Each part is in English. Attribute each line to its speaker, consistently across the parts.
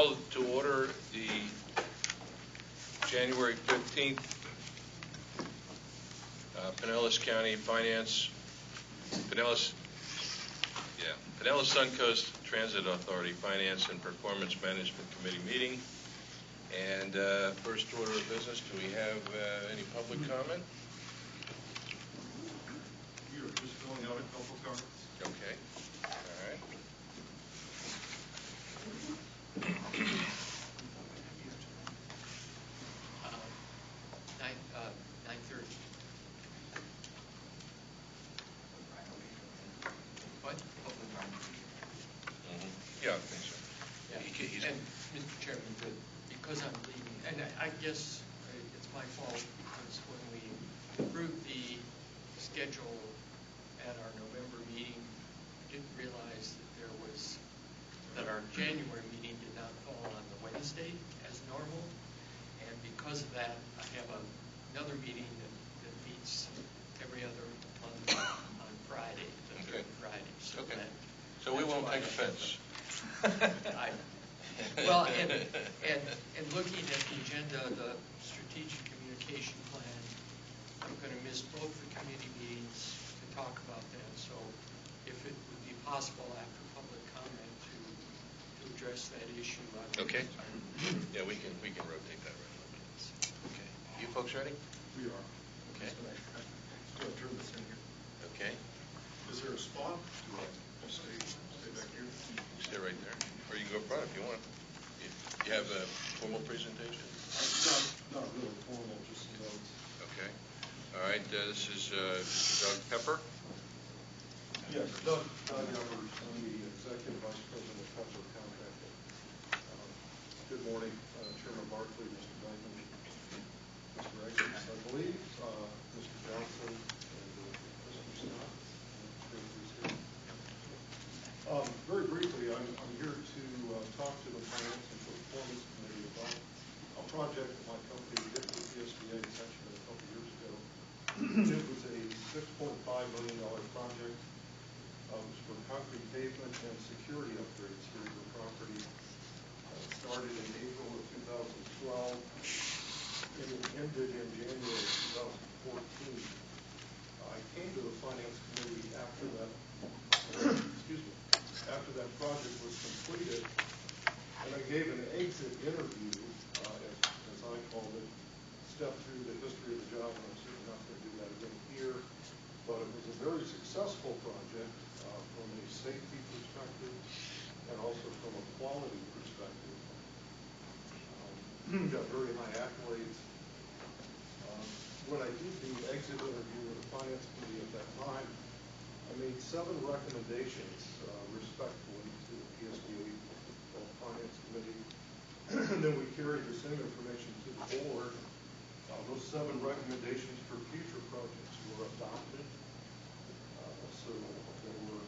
Speaker 1: call to order the January 15th Pinellas County Finance, Pinellas Suncoast Transit Authority Finance and Performance Management Committee meeting. And first order of business, do we have any public comment?
Speaker 2: You're just filling out a couple cards.
Speaker 1: Okay. All right.
Speaker 3: What?
Speaker 1: Yeah, I think so.
Speaker 3: Yeah. And Mr. Chairman, because I'm leaving, and I guess it's my fault because when we approved the schedule at our November meeting, I didn't realize that our January meeting did not fall on the Wednesday as normal, and because of that, I have another meeting that meets every other month on Friday, the third Friday. So
Speaker 1: okay. So we won't take offense.
Speaker 3: Well, and looking at the agenda, the strategic communication plan, I'm going to miss both the committee meetings to talk about that. So if it would be possible after public comment to address that issue.
Speaker 1: Okay. Yeah, we can rotate that right a little bit. Okay. You folks ready?
Speaker 2: We are.
Speaker 1: Okay.
Speaker 2: Just going to turn this in here.
Speaker 1: Okay.
Speaker 2: Is there a spot? Do I stay back here?
Speaker 1: You stay right there. Or you can go up front if you want. You have a formal presentation?
Speaker 2: Not really formal, just some notes.
Speaker 1: Okay. All right. This is Doug Pepper.
Speaker 2: Yes, Doug Evers. I'm the Executive Vice President of Pepper Contracting. Good morning, Chairman Barkley, Mr. Blankman, Mr. Eggers, I believe, Mr. Johnson, and Mr. Scott. Very briefly, I'm here to talk to the Finance and Performance Committee about a project that my company did with PSTA. It's actually been a couple years ago. It was a $6.5 million project. It was for concrete pavement and security upgrades here at the property. It started in April of 2012 and it ended in January of 2014. I came to the Finance Committee after that, excuse me, after that project was completed, and I gave an exit interview, as I called it, step through the history of the job, and I'm certainly not going to do that again here, but it was a very successful project from a safety perspective and also from a quality perspective. Got very high accolades. When I did the exit interview with the Finance Committee at that time, I made 7 recommendations respectfully to the PSTA Finance Committee, and then we carried the same information to the board. Those 7 recommendations for future projects were adopted, so they were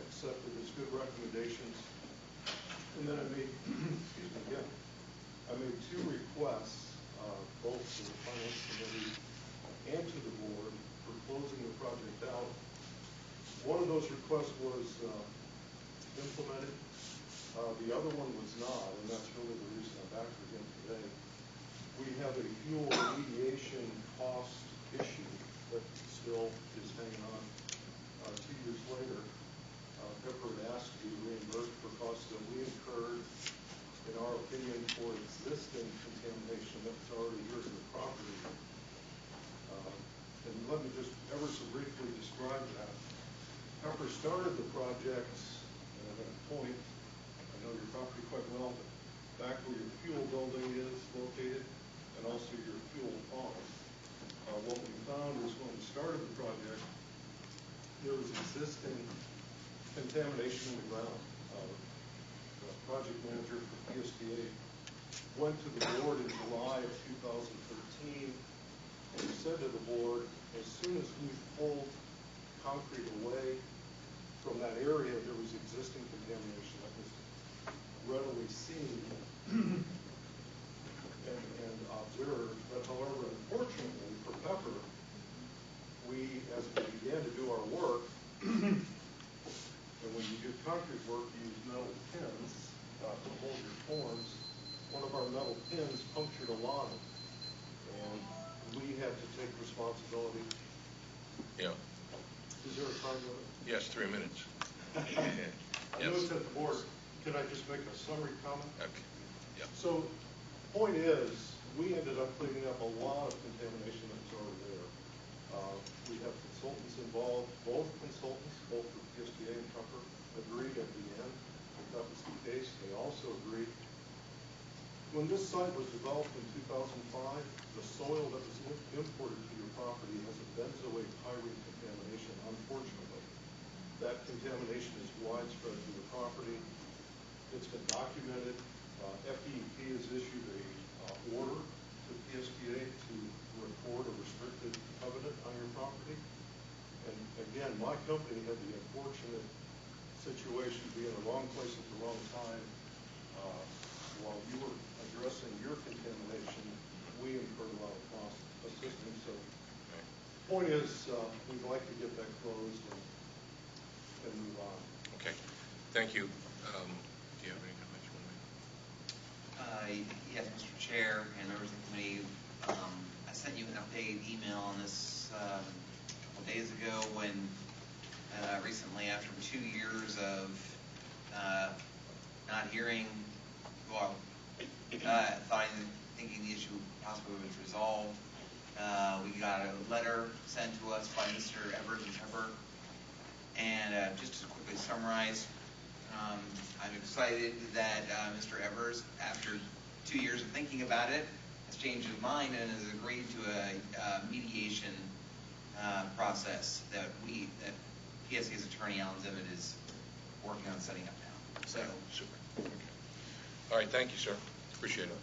Speaker 2: accepted as good recommendations. And then I made, excuse me, again, I made 2 requests, both to the Finance Committee and to the board, for closing the project out. One of those requests was implemented. The other one was not, and that's really the reason I'm back again today. We have a fuel remediation cost issue that still is hanging on 2 years later. Pepper had asked to be reimbursed for costs that we incurred, in our opinion, for existing contamination that was already here to the property. And let me just ever so briefly describe that. Pepper started the project at a point, I know your property quite well, but back where your fuel building is located, and also your fuel pond. What we found is when we started the project, there was existing contamination in the ground. The project manager for PSTA went to the board in July of 2013 and said to the board, as soon as we pulled concrete away from that area, there was existing contamination that was readily seen and observed. But however, unfortunately for Pepper, we, as we began to do our work, and when you do concrete work, you use metal pins forms, one of our metal pins punctured a line, and we had to take responsibility.
Speaker 1: Yeah.
Speaker 2: Is there a time limit?
Speaker 1: Yes, 3 minutes.
Speaker 2: I know it's at the board. Can I just make a summary comment?
Speaker 1: Okay. Yeah.
Speaker 2: So, point is, we ended up cleaning up a lot of contamination that was already there. We have consultants involved. Both consultants, both for PSTA and Comfort, agreed at the end that that was the case. They also agreed when this site was developed in 2005, the soil that was imported to your property has a benzoate pyrene contamination, unfortunately. That contamination is widespread to your property. It's been documented. FEP has issued a order to PSTA to record a restricted covenant on your property. And again, my company had the unfortunate situation to be in the wrong place at the wrong time. While you were addressing your contamination, we incurred a lot of cost assistance. So, point is, we'd like to get that closed and move on.
Speaker 1: Okay. Thank you. Do you have any comments you want to make?
Speaker 4: Yes, Mr. Chair and members of the committee. I sent you an updated email on this a couple days ago when recently, after 2 years of not hearing, well, thinking the issue possibly was resolved, we got a letter sent to us by Mr. Evers and Pepper. And just to quickly summarize, I'm excited that Mr. Evers, after 2 years of thinking about it, has changed his mind and has agreed to a mediation process that PSA's attorney, Alan Zivit, is working on setting up now. So,
Speaker 1: super. Okay. All right. Thank you, sir. Appreciate it.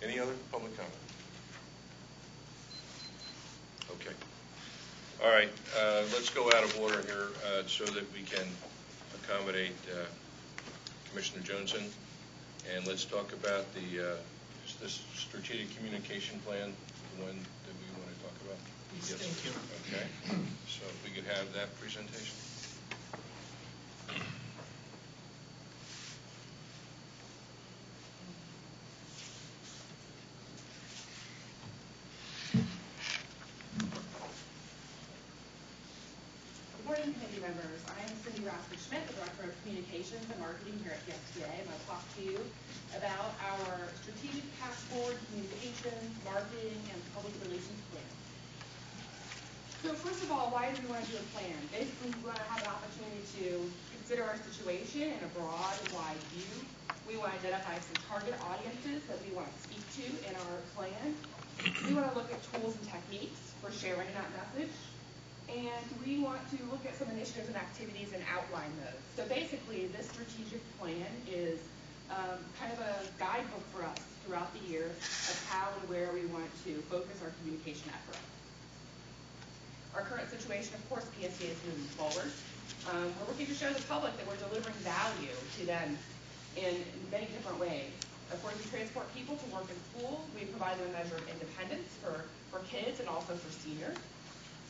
Speaker 1: Any other public comment? Okay. All right. Let's go out of order here so that we can accommodate Commissioner Johnson. And let's talk about this strategic communication plan, the one that we want to talk about.
Speaker 5: Yes, thank you.
Speaker 1: Okay. So if we could have that presentation.
Speaker 6: Good morning, committee members. I am Cindy Rasper-Schmidt, the Director of Communications and Marketing here at PSTA. I'm going to talk to you about our strategic path forward communications, marketing, and public relations plan. So first of all, why do we want to do a plan? Basically, we want to have an opportunity to consider our situation in a broad, wide view. We want to identify some target audiences that we want to speak to in our plan. We want to look at tools and techniques for sharing that message. And we want to look at some initiatives and activities and outline those. So basically, this strategic plan is kind of a guidebook for us throughout the year of how and where we want to focus our communication efforts. Our current situation, of course, PSTA is moving forward. We're looking to show the public that we're delivering value to them in many different ways. Of course, we transport people to work in schools. We provide them a measure of independence for kids and also for seniors.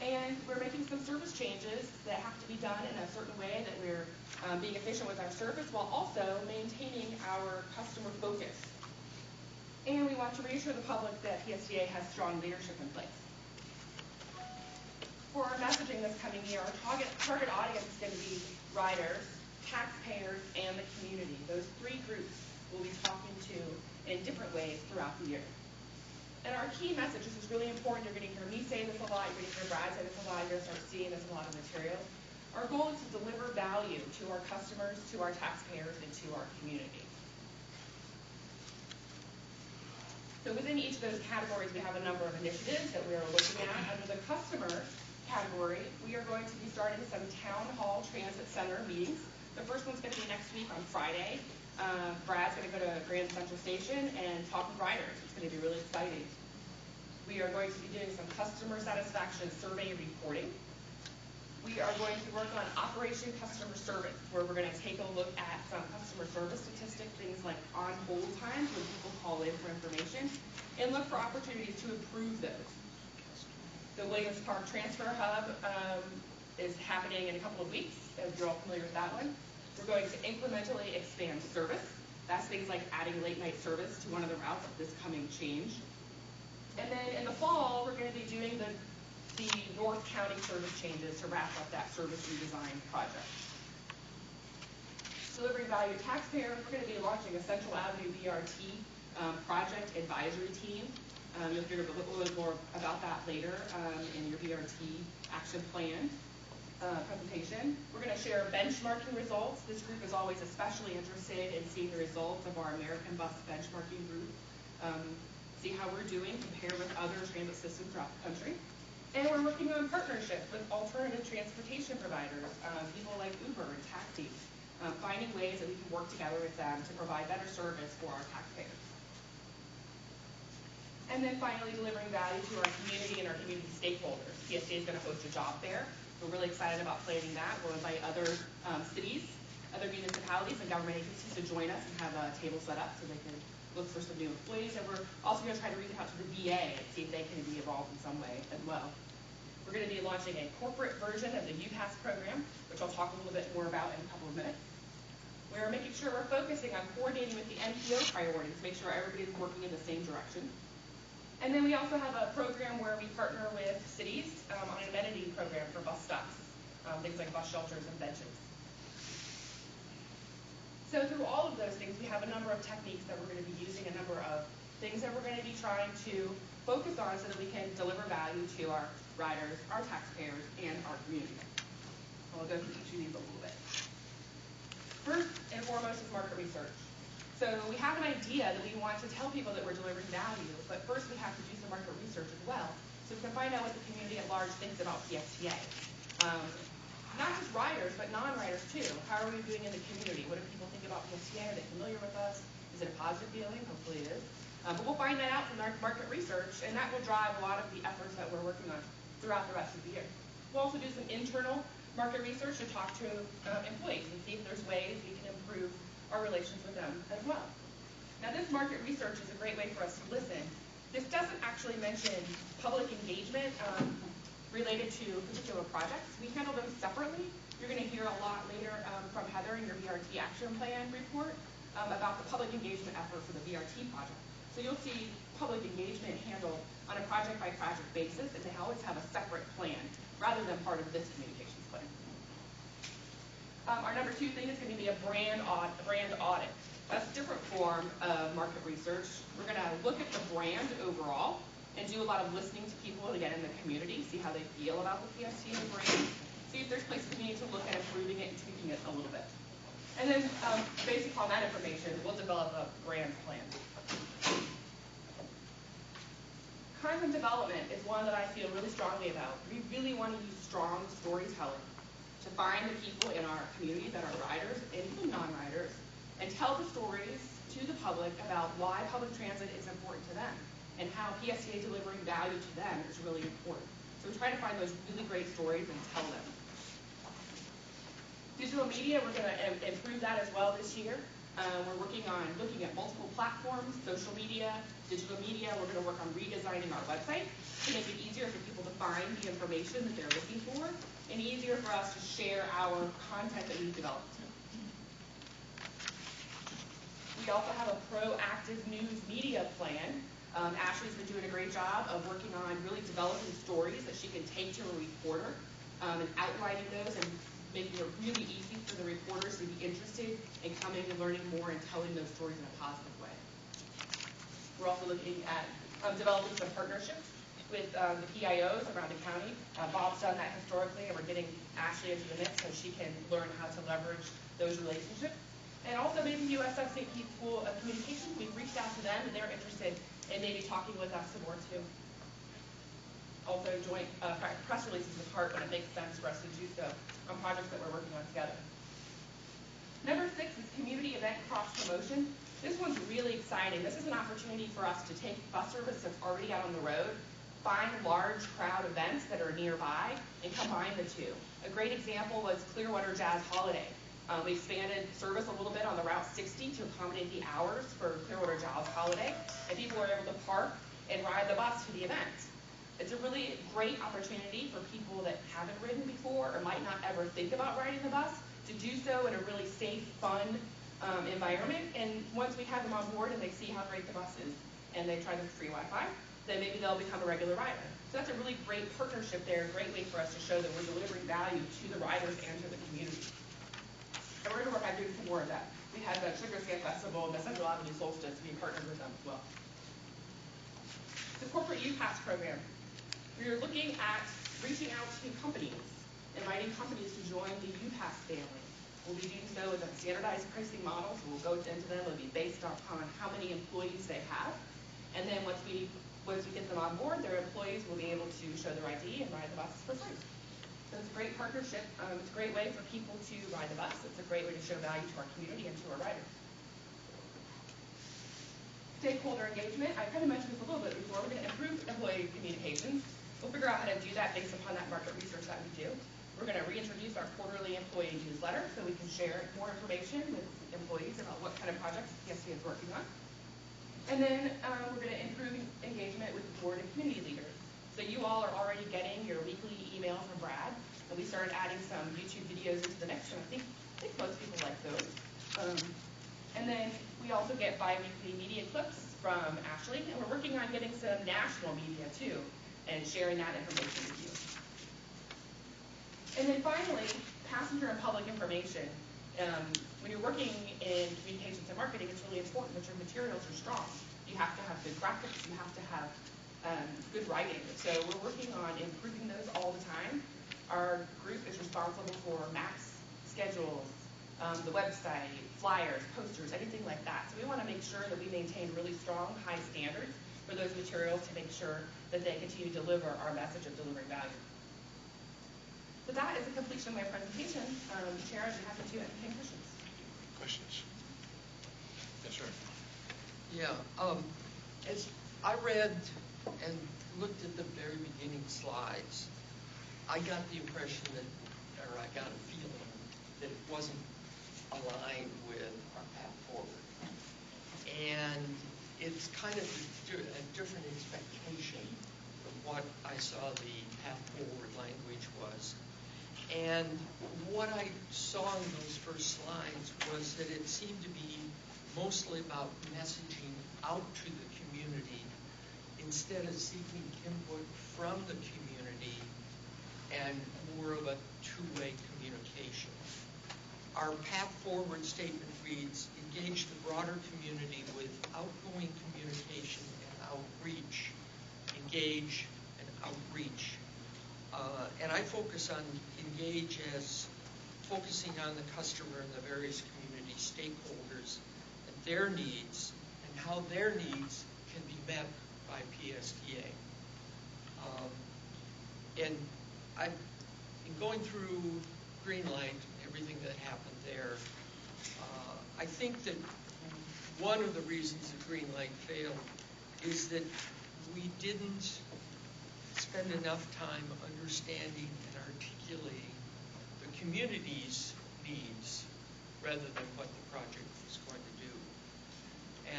Speaker 6: And we're making some service changes that have to be done in a certain way that we're being efficient with our service while also maintaining our customer focus. And we want to reassure the public that PSTA has strong leadership in place. For our messaging this coming year, our target audience is going to be riders, taxpayers, and the community. Those three groups we'll be talking to in different ways throughout the year. And our key message, this is really important, you're going to hear me say this a lot, you're going to hear Brad say this a lot, you're going to start seeing this in a lot of materials. Our goal is to deliver value to our customers, to our taxpayers, and to our community. So within each of those categories, we have a number of initiatives that we are looking at. Under the customer category, we are going to be starting some town hall transit center meetings. The first one's going to be next week on Friday. Brad's going to go to Grand Central Station and talk with riders. It's going to be really exciting. We are going to be doing some customer satisfaction survey reporting. We are going to work on Operation Customer Service, where we're going to take a look at some customer service statistics, things like on-hold times when people call in for information, and look for opportunities to improve those. The Williams Park Transfer Hub is happening in a couple of weeks, if you're all familiar with that one. We're going to incrementally expand service. That's things like adding late night service to one of the routes of this coming change. And then in the fall, we're going to be doing the North County service changes to wrap up that service redesign project. Delivering value to taxpayers, we're going to be launching a Central Avenue BRT project advisory team. You'll hear a little bit more about that later in your BRT action plan presentation. We're going to share benchmarking results. This group is always especially interested in seeing the results of our American Bus benchmarking group. See how we're doing compared with other transit systems throughout the country. And we're working on partnerships with alternative transportation providers, people like Uber and taxis, finding ways that we can work together with them to provide better service for our taxpayers. And then finally, delivering value to our community and our community stakeholders. PSTA is going to host a job fair. We're really excited about planning that. We'll invite other cities, other municipalities, and government agencies to join us and have a table set up so they can look for some new employees. And we're also going to try to reach out to the VA and see if they can be involved in some way as well. We're going to be launching a corporate version of the UPass program, which I'll talk a little bit more about in a couple of minutes. We're making sure we're focusing on coordinating with the NPO priorities, make sure everybody's working in the same direction. And then we also have a program where we partner with cities on an amenity program for bus stops, things like bus shelters and benches. So through all of those things, we have a number of techniques that we're going to be using, a number of things that we're going to be trying to focus on so that we can deliver value to our riders, our taxpayers, and our community. I'll go through each of these a little bit. First and foremost is market research. So we have an idea that we want to tell people that we're delivering value, but first we have to do some market research as well, so we can find out what the community at large thinks about PSTA. Not just riders, but non-riders too. How are we doing in the community? What do people think about PSTA? Are they familiar with us? Is it a positive feeling? Hopefully it is. But we'll find that out from our market research, and that will drive a lot of the efforts that we're working on throughout the rest of the year. We'll also do some internal market research to talk to employees and see if there's ways we can improve our relations with them as well. Now, this market research is a great way for us to listen. This doesn't actually mention public engagement related to particular projects. We handle those separately. You're going to hear a lot later from Heather in your BRT action plan report about the public engagement effort for the BRT project. So you'll see public engagement handled on a project-by-project basis, and they always have a separate plan rather than part of this communications plan. Our number 2 thing is going to be a brand audit. That's a different form of market research. We're going to look at the brand overall and do a lot of listening to people, again, in the community, see how they feel about the PSTA brand, see if there's places we need to look at improving it and tweaking it a little bit. And then, based upon that information, we'll develop a brand plan. Content development is one that I feel really strongly about. We really want to use strong storytelling to find the people in our community that are riders and even non-riders and tell the stories to the public about why public transit is important to them and how PSTA delivering value to them is really important. So we try to find those really great stories and tell them. Digital media, we're going to improve that as well this year. We're working on looking at multiple platforms, social media, digital media. We're going to work on redesigning our website to make it easier for people to find the information that they're looking for and easier for us to share our content that we've developed. We also have a proactive news media plan. Ashley's been doing a great job of working on really developing stories that she can take to a reporter and outlining those and making it really easy for the reporters to be interested in coming and learning more and telling those stories in a positive way. We're also looking at developing some partnerships with the PIOs around the county. Bob's done that historically, and we're getting Ashley into the mix so she can learn how to leverage those relationships. And also maybe USF St. Pete School of Communications, we've reached out to them and they're interested in maybe talking with us some more too. Also joint press releases with HART when it makes sense for us to do so on projects that we're working on together. Number 6 is community event cross promotion. This one's really exciting. This is an opportunity for us to take bus service that's already out on the road, find large crowd events that are nearby, and combine the two. A great example was Clearwater Jazz Holiday. We expanded service a little bit on the Route 60 to accommodate the hours for Clearwater Jazz Holiday, and people were able to park and ride the bus to the event. It's a really great opportunity for people that haven't ridden before or might not ever think about riding the bus to do so in a really safe, fun, environment. And once we have them on board and they see how great the bus is, and they try the free Wi-Fi, then maybe they'll become a regular rider. So that's a really great partnership there, a great way for us to show that we're delivering value to the riders and to the community. And we're going to work on doing some more of that. We had the Sugar Scan Festival and the Central Avenue Solstice. We partnered with them as well. The corporate UPass program. We are looking at reaching out to companies, inviting companies to join the UPass family. We'll be doing so with a standardized pricing model, so we'll go into them. It'll be based upon how many employees they have. And then once we get them on board, their employees will be able to show their ID and ride the bus for free. So it's a great partnership. It's a great way for people to ride the bus. It's a great way to show value to our community and to our riders. Stakeholder engagement. I kind of mentioned this a little bit before. We're going to improve employee communications. We'll figure out how to do that based upon that market research that we do. We're going to reintroduce our quarterly employee newsletter so we can share more information with employees about what kind of projects PSTA is working on. And then we're going to improve engagement with the board and community leaders. So you all are already getting your weekly email from Brad, and we started adding some YouTube videos into the mix, and I think most people like those. And then we also get bi-weekly media clips from Ashley, and we're working on getting some national media too, and sharing that information with you. And then finally, passenger and public information. When you're working in communications and marketing, it's really important that your materials are strong. You have to have good graphics, you have to have good writing. So we're working on improving those all the time. Our group is responsible for maps, schedules, the website, flyers, posters, anything like that. So we want to make sure that we maintain really strong, high standards for those materials to make sure that they continue to deliver our message of delivering value. So that is the completion of my presentation. Chair, I'd be happy to entertain questions.
Speaker 1: Questions? Yes, sir.
Speaker 3: Yeah, as I read and looked at the very beginning slides, I got the impression that, or I got a feeling that it wasn't aligned with our path forward. And it's kind of a different expectation from what I saw the path forward language was. And what I saw in those first slides was that it seemed to be mostly about messaging out to the community instead of seeking input from the community and more of a two-way communication. Our path forward statement reads, engage the broader community with outgoing communication and outreach. Engage and outreach. And I focus on engage as focusing on the customer and the various community stakeholders and their needs and how their needs can be met by PSTA. And in going through Greenlight, everything that happened there, I think that one of the reasons that Greenlight failed is that we didn't spend enough time understanding and articulating the community's needs rather than what the project was going to do.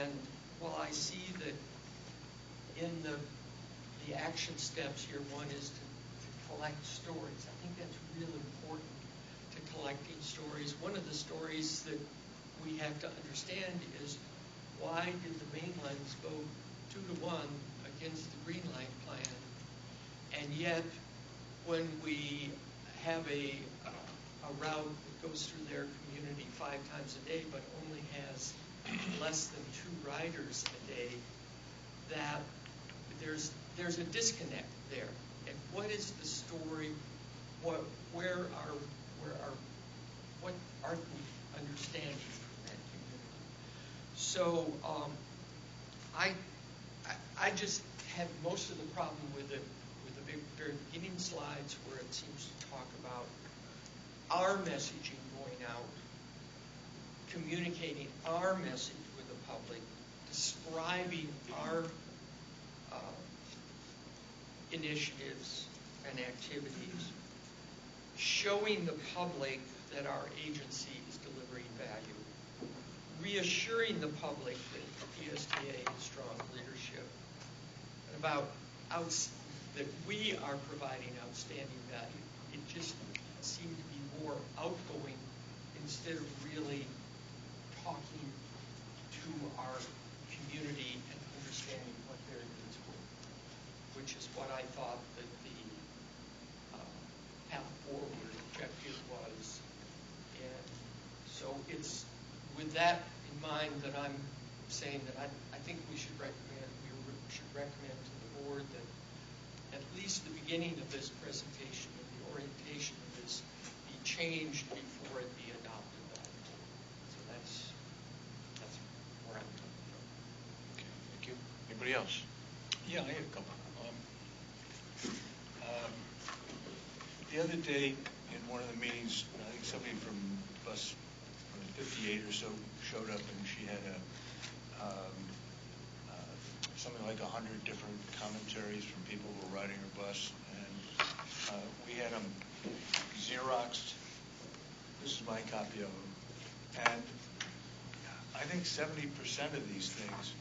Speaker 3: And while I see that in the action steps here, one is to collect stories. I think that's really important, to collecting stories. One of the stories that we have to understand is, why did the main lines go 2-to-1 against the Greenlight plan? And yet, when we have a route that goes through their community 5 times a day, but only has less than 2 riders a day, that there's a disconnect there. And what is the story? What are we understanding from that community? So I just had most of the problem with the very beginning slides, where it seems to talk about our messaging going out, communicating our message with the public, describing our initiatives and activities, showing the public that our agency is delivering value, reassuring the public that PSTA has strong leadership, and about that we are providing outstanding value. It just seemed to be more outgoing instead of really talking to our community and understanding what their needs were, which is what I thought that the path forward objective was. And so it's with that in mind that I'm saying that I think we should recommend to the board that at least the beginning of this presentation and the orientation of this be changed before it be adopted by the board. So that's where I'm coming from.
Speaker 1: Okay, thank you. Anybody else?
Speaker 5: Yeah, I had a couple. The other day in one of the meetings, I think somebody from bus 58 or so showed up, and she had something like 100 different commentaries from people who were riding her bus, and we had them Xeroxed. This is my copy of them, and I think 70% of these things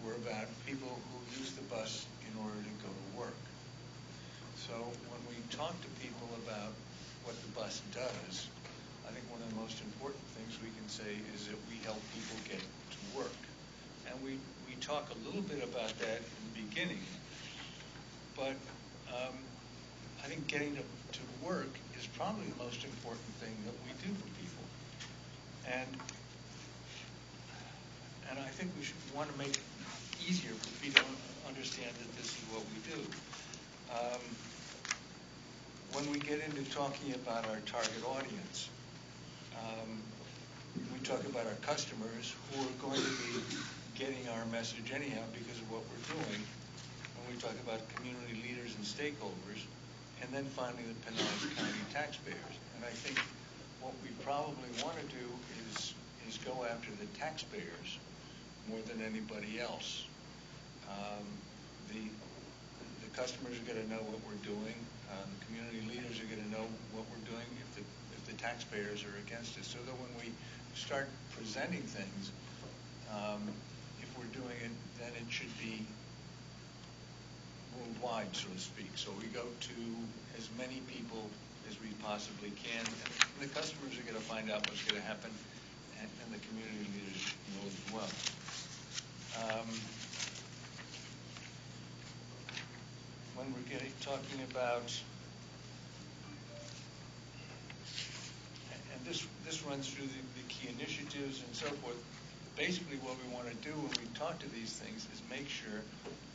Speaker 5: were about people who use the bus in order to go to work. So when we talk to people about what the bus does, I think one of the most important things we can say is that we help people get to work. And we talk a little bit about that in the beginning, but I think getting to work is probably the most important thing that we do for people. And I think we should want to make it easier for people to understand that this is what we do. When we get into talking about our target audience, we talk about our customers who are going to be getting our message anyhow because of what we're doing. When we talk about community leaders and stakeholders, and then finally the Pinellas County taxpayers. And I think what we probably want to do is go after the taxpayers more than anybody else. The customers are going to know what we're doing. The community leaders are going to know what we're doing if the taxpayers are against us. So that when we start presenting things, if we're doing it, then it should be worldwide, so to speak. So we go to as many people as we possibly can, and the customers are going to find out what's going to happen, and the community leaders will as well. When we're talking about, and this runs through the key initiatives and so forth. Basically, what we want to do when we talk to these things is make sure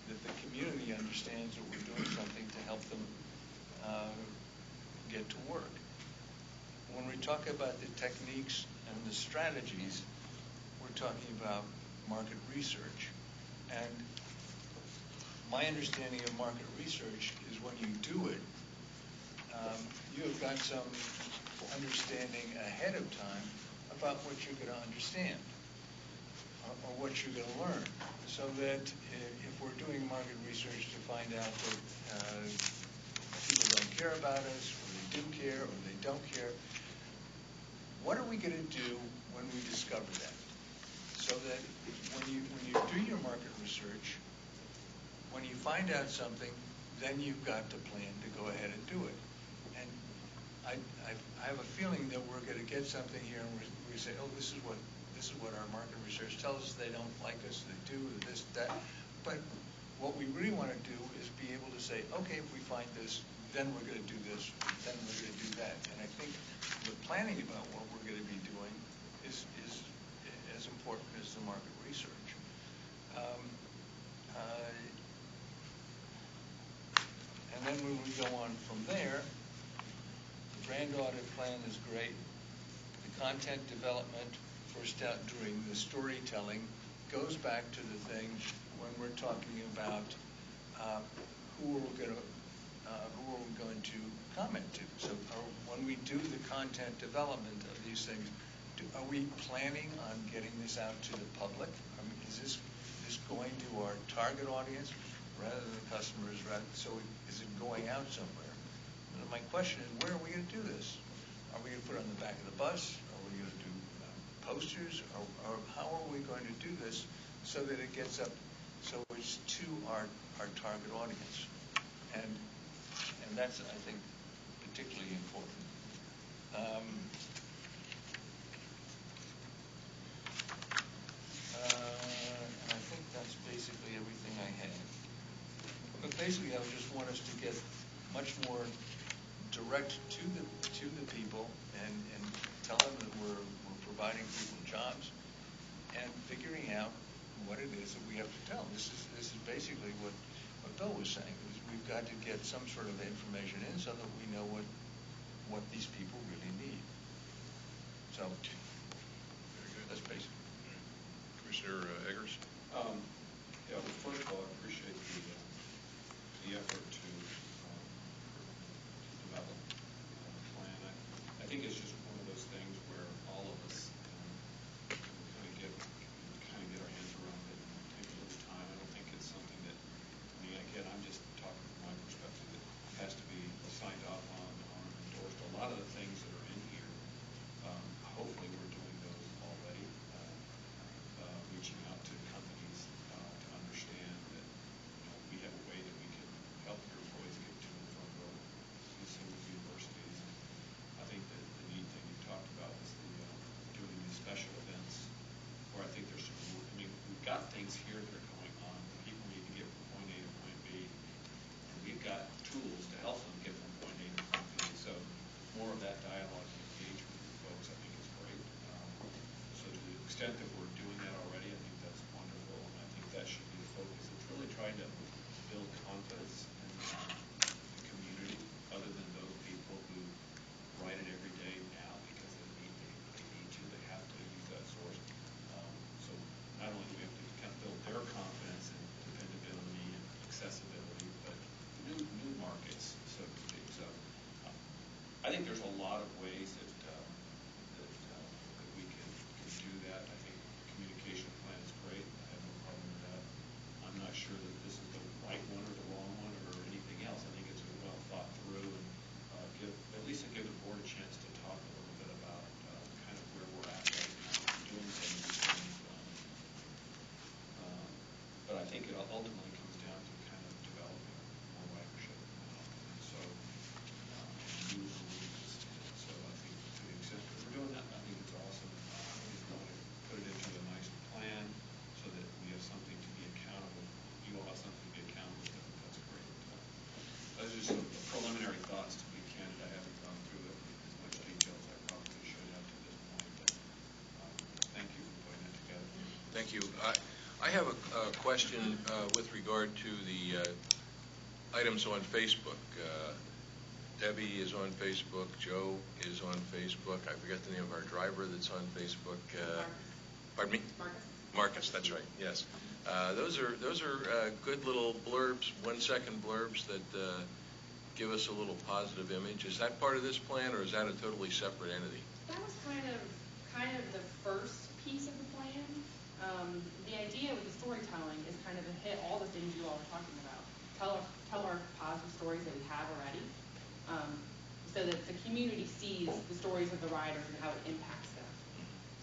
Speaker 5: that the community understands that we're doing something to help them get to work. When we talk about the techniques and the strategies, we're talking about market research. And my understanding of market research is when you do it, you have got some understanding ahead of time about what you're going to understand or what you're going to learn. So that if we're doing market research to find out that people don't care about us, or they do care, or they don't care, what are we going to do when we discover that? So that when you do your market research, when you find out something, then you've got to plan to go ahead and do it. And I have a feeling that we're going to get something here, and we say, oh, this is what our market research tells us. They don't like us, they do, this, that. But what we really want to do is be able to say, okay, if we find this, then we're going to do this, then we're going to do that. And I think the planning about what we're going to be doing is as important as the market research. And then when we go on from there, the brand audit plan is great. The content development, first out during the storytelling, goes back to the thing when we're talking about who are we going to comment to. So when we do the content development of these things, are we planning on getting this out to the public? I mean, is this going to our target audience rather than the customers? So is it going out somewhere? And my question is, where are we going to do this? Are we going to put it on the back of the bus? Are we going to do posters? Or how are we going to do this so that it gets up, so it's to our target audience? And that's, I think, particularly important. basically, I would just want us to get much more direct to the people and tell them that we're providing people jobs and figuring out what it is that we have to tell. This is basically what Bill was saying. We've got to get some sort of information in so that we know what these people really need. So,
Speaker 1: Very good. That's basic. Commissioner Eggers?
Speaker 7: Yeah, well, first of all, I appreciate the effort to develop a plan. I think it's just one of those things where all of us kind of get our hands around it and take a little time. I don't think it's something that, I mean, again, I'm just talking from my perspective, it has to be signed off on or endorsed. A lot of the things that are in here, hopefully we're doing those already, reaching out to companies to understand that we have a way that we can help your employees get to and from some of the universities. I think that the neat thing you talked about is doing these special events where I think there's some, I mean, we've got things here that are going on. People need to get from point A to point B, and we've got tools to help them get from point A to point B. So more of that dialogue and engagement with folks, I think, is great. So to the extent that we're doing that already, I think that's wonderful, and I think that should be the focus. It's really trying to build confidence in the community, other than those people who write it every day now because they need to, they have to use that source. So not only do we have to kind of build their confidence and dependability and accessibility, but new markets, so to speak. So I think there's a lot of ways that we can do that. I think the communication plan is great. I have no problem with that. I'm not sure that this is the right one or the wrong one or anything else. I think it's well thought through, and at least give the board a chance to talk a little bit about kind of where we're at right now, doing some of these things. But I think it ultimately comes down to kind of developing more ridership. And so, new rules. And so I think to the extent that we're doing that, I think it's awesome. If we want to put it into a nice plan so that we have something to be accountable, you all have something to be accountable to, that's great. Those are just some preliminary thoughts, to be candid. I haven't gone through it in as much detail as I probably should have to this point, but thank you for putting that together.
Speaker 1: Thank you. I have a question with regard to the items on Facebook. Debbie is on Facebook. Joe is on Facebook. I forget the name of our driver that's on Facebook. Pardon me? Marcus, that's right. Yes. Those are good little blurbs, 1-second blurbs that give us a little positive image. Is that part of this plan, or is that a totally separate entity?
Speaker 6: That was kind of the first piece of the plan. The idea with the storytelling is kind of to hit all the things you all are talking about. Tell our positive stories that we have already, so that the community sees the stories of the riders and how it impacts them.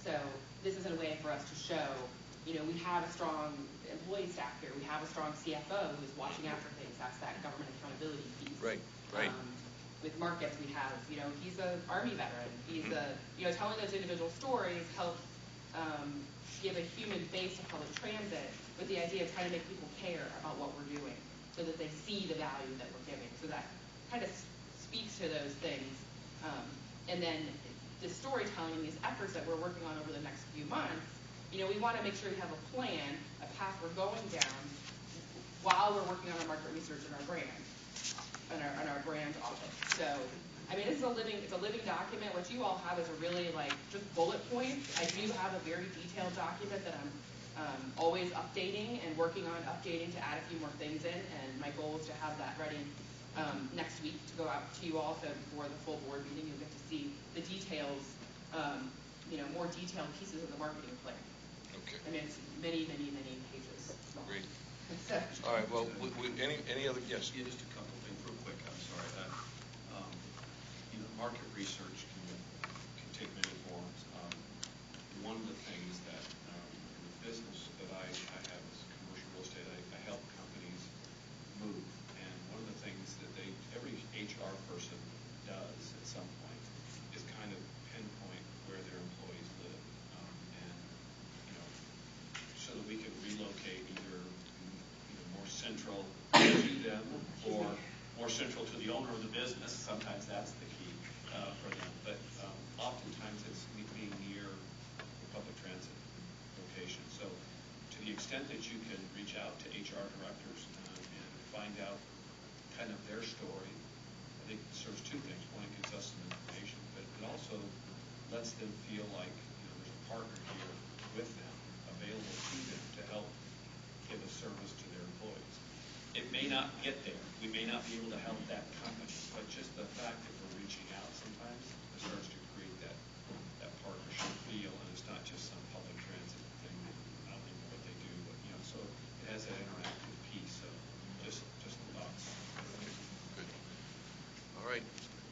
Speaker 6: So this is a way for us to show, we have a strong employee staff here. We have a strong CFO who is watching after things. That's that government accountability piece.
Speaker 1: Right.
Speaker 6: With Marcus, we have, he's an Army veteran. He's telling those individual stories helps give a human face to public transit with the idea of trying to make people care about what we're doing so that they see the value that we're giving. So that kind of speaks to those things. And then the storytelling, these efforts that we're working on over the next few months, we want to make sure we have a plan, a path we're going down while we're working on our market research and our brand, and our brand office. So, it's a living document. What you all have is a really just bullet points. I do have a very detailed document that I'm always updating and working on updating to add a few more things in. And my goal is to have that ready next week to go out to you all. So before the full board meeting, you'll get to see the details, more detailed pieces of the marketing plan.
Speaker 1: Okay.
Speaker 6: It's many, many, many pages long.
Speaker 1: Great.
Speaker 6: So.
Speaker 1: All right. Well, any other? Yes.
Speaker 7: Yeah, just a couple things real quick. I'm sorry. Market research can take many forms. One of the things that in the business that I have is commercial real estate. I help companies move, and one of the things that every HR person does at some point is kind of pinpoint where their employees live, and so that we can relocate either more central to them or more central to the owner of the business. Sometimes that's the key for them. But oftentimes it's being near the public transit location. So to the extent that you can reach out to HR directors and find out kind of their story, I think it serves two things. One, it gives us some information, but it also lets them feel like there's a partner here with them, available to them to help give a service to their employees. It may not get there. We may not be able to help that company, but just the fact that we're reaching out sometimes, it starts to create that partnership feel, and it's not just some public transit thing that I don't even know what they do, but so it has that interactive piece. So just thoughts.
Speaker 1: Good. All right.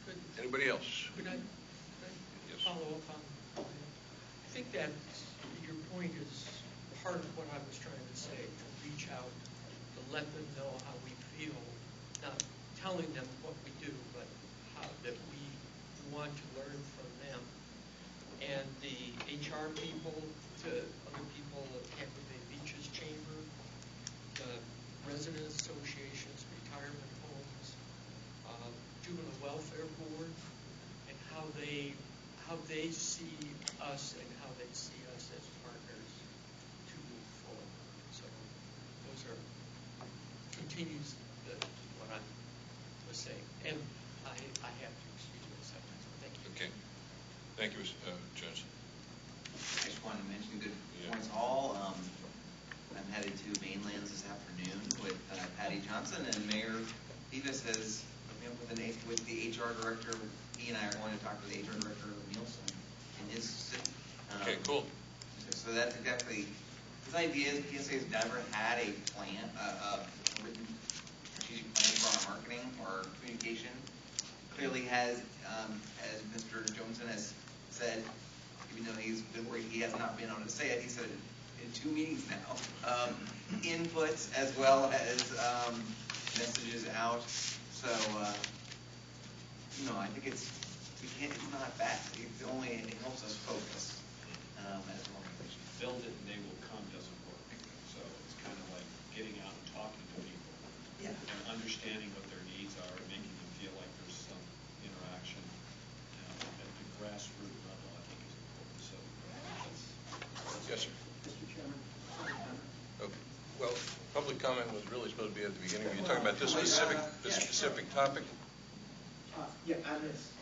Speaker 3: Good.
Speaker 1: Anybody else?
Speaker 3: Could I
Speaker 1: Yes.
Speaker 3: follow up on? I think that your point is part of what I was trying to say, to reach out, to let them know how we feel, not telling them what we do, but how that we want to learn from them. And the HR people to other people, the Tampa Bay Beaches Chamber, the resident associations, retirement homes, juvenile welfare board, and how they see us and how they see us as partners to move forward. So those are continues what I was saying. And I have to excuse myself. Thank you.
Speaker 1: Okay. Thank you, Johnson.
Speaker 4: I just wanted to mention good points all. I'm headed to Mainlands this afternoon with Patty Johnson, and Mayor Beavis has met with the HR director. He and I are going to talk to the HR director of Nielsen in his city.
Speaker 1: Okay, cool.
Speaker 4: So that's exactly his idea. Is PSA has never had a plan, a written strategic plan for our marketing or communication. Clearly has, as Mr. Johnson has said, even though he's been worried, he has not been able to say it. He said it in 2 meetings now. Inputs as well as messages out. So I think it's not bad. It helps us focus as an organization.
Speaker 7: Build it and they will come doesn't work. So it's kind of like getting out and talking to people.
Speaker 4: Yeah.
Speaker 7: And understanding what their needs are and making them feel like there's some interaction at the grassroots level, I think is important. So that's
Speaker 1: Yes, sir.
Speaker 8: Mr. Chairman,
Speaker 1: Okay. Well, public comment was really supposed to be at the beginning. Were you talking about this specific topic?
Speaker 8: yeah, on this.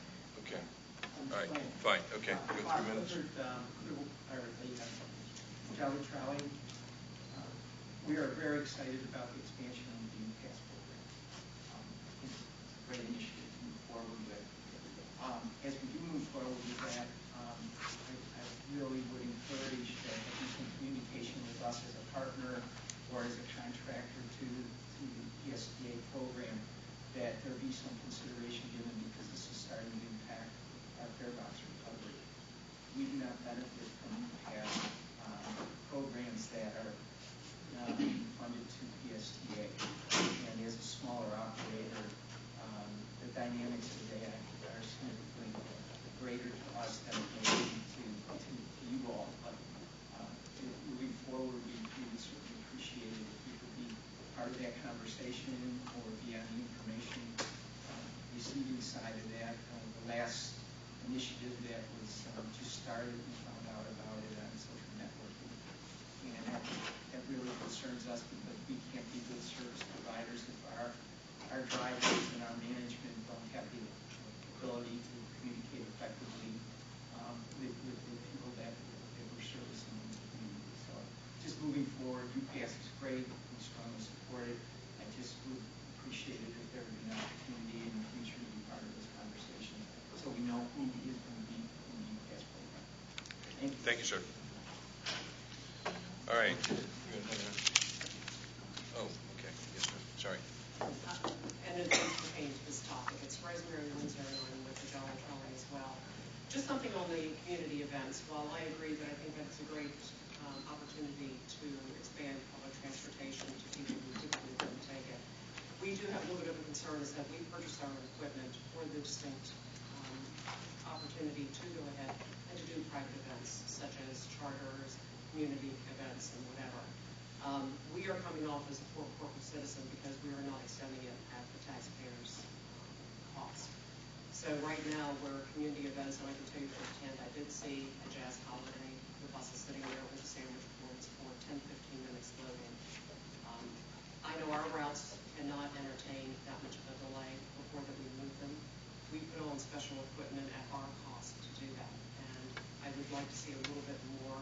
Speaker 1: Okay.
Speaker 8: On
Speaker 1: All right.
Speaker 8: this
Speaker 1: Fine.
Speaker 8: plan.
Speaker 1: Okay. We got 3 minutes.
Speaker 8: Jolly Trolley. We are very excited about the expansion of the Pass program. It's a great initiative to move forward with. As we do move forward with that, I really would encourage that if you can communication with us as a partner or as a contractor to the PSTA program, that there be some consideration given, because this is starting to impact our fare box recovery. We do not benefit from PAS programs that are funded to PSTA. And as a smaller operator, the dynamics of that are significantly greater to us than it may be to you all. But moving forward, we would certainly appreciate it if you could be part of that conversation or be on the information receiving side of that. The last initiative that was just started, we found out about it on social networking. And that really concerns us, because we can't be good service providers if our drivers and our management don't have the ability to communicate effectively with the people that we're servicing in the community. So just moving forward, UPass is great. We strongly support it. I just would appreciate it if there would be an opportunity in the future to be part of this conversation, so we know who is going to be in the UPass program. Thank you.
Speaker 1: Thank you, sir. All right. Oh, okay. Yes, sir. Sorry.
Speaker 9: And it pertains to this topic. It's Rosemary Windsor, and I'm with the Jolly Trolley as well. Just something on the community events. While I agree that I think that's a great opportunity to expand public transportation to people who typically couldn't take it, we do have a little bit of a concern is that we purchased our equipment for the distinct opportunity to go ahead and to do private events, such as charters, community events, and whatever. We we are coming off as a for-profit citizen because we are not extending it at the taxpayers' cost. So right now, we're community events, and I can tell you firsthand, I did see a jazz holiday. The bus is sitting there with a sandwich points for 10, 15 minutes loading. I know our routes cannot entertain that much of a delay before that we move them. We put on special equipment at our cost to do that. And I would like to see a little bit more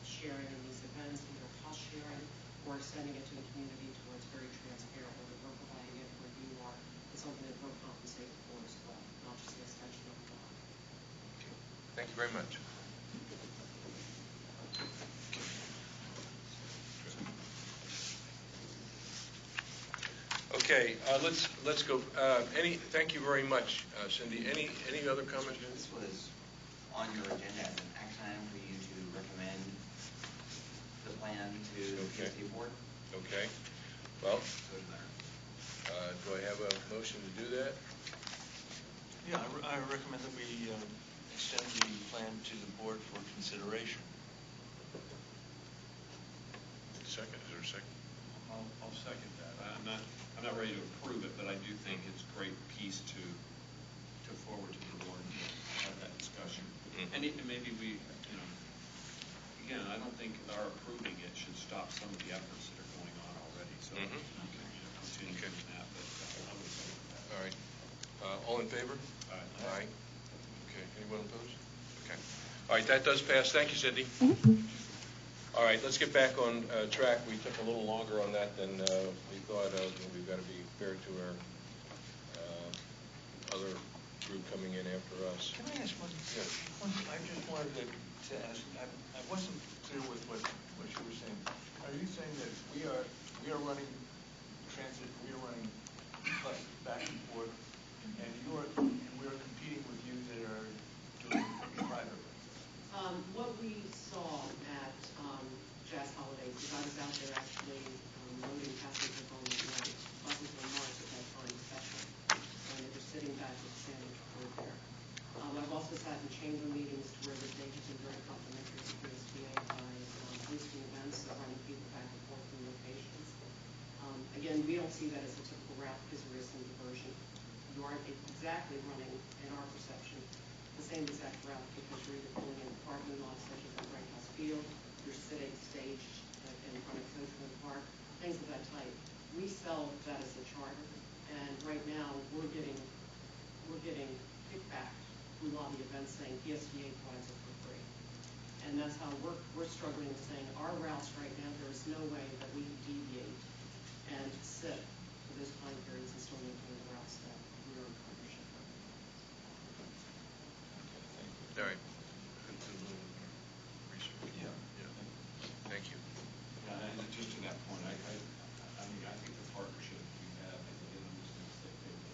Speaker 9: sharing in these events, either cost sharing or extending it to the community to where it's very transparent, whether we're providing it or you are. It's something that we're compensated for as well, not just an extension of the law.
Speaker 1: Thank you very much. Okay, let's go. Thank you very much, Cindy. Any other comments?
Speaker 4: This was on your agenda as an action item for you to recommend the plan to the PSTA board.
Speaker 1: Okay. Well,
Speaker 4: Go to there.
Speaker 1: do I have a motion to do that?
Speaker 5: Yeah, I recommend that we extend the plan to the board for consideration.
Speaker 1: Second. Is there a second?
Speaker 7: I'll second that. I'm not ready to approve it, but I do think it's a great piece to forward to the board to have that discussion.
Speaker 1: Mhm.
Speaker 7: And maybe we, again, I don't think our approving it should stop some of the efforts that are going on already. So
Speaker 1: Mhm.
Speaker 7: we can continue
Speaker 1: Okay.
Speaker 7: doing that, but I would say that.
Speaker 1: All right. All in favor?
Speaker 7: Aye.
Speaker 1: Aye. Okay. Anyone opposed? Okay. All right. That does pass. Thank you, Cindy. All right. Let's get back on track. We took a little longer on that than we thought. We've got to be fair to our other group coming in after us.
Speaker 5: Can I ask one?
Speaker 1: Yes.
Speaker 5: I just wanted to ask. I wasn't clear with what you were saying. Are you saying that we are running transit? We are running bus back and forth, and we're competing with you that are doing it privately?
Speaker 9: What we saw at Jazz Holidays is I was out there actually loading passengers on the night. Buses were marked at that time especially, and they were sitting back with the sandwich board there. I've also sat in chamber meetings to where the state has been very complimentary to PSTA by hosting events and running people back and forth from locations. Again, we don't see that as a typical route because there is some diversion. You aren't exactly running, in our perception, the same exact route because you're either pulling in parking lots such as at Bright House Field, you're sitting staged in front of Central Park, things of that type. We sell that as a charter, and right now we're getting kickback through lobby events saying PSTA provides it for free. And that's how we're struggling with saying our routes right now, there is no way that we can deviate and sit for those time periods and still maintain the routes that we're in partnership with.
Speaker 1: All right. Let's do a little research.
Speaker 5: Yeah.
Speaker 1: Thank you.
Speaker 7: Yeah, and just to that point, I mean, I think the partnership we have, and again, I'm just going to say, maybe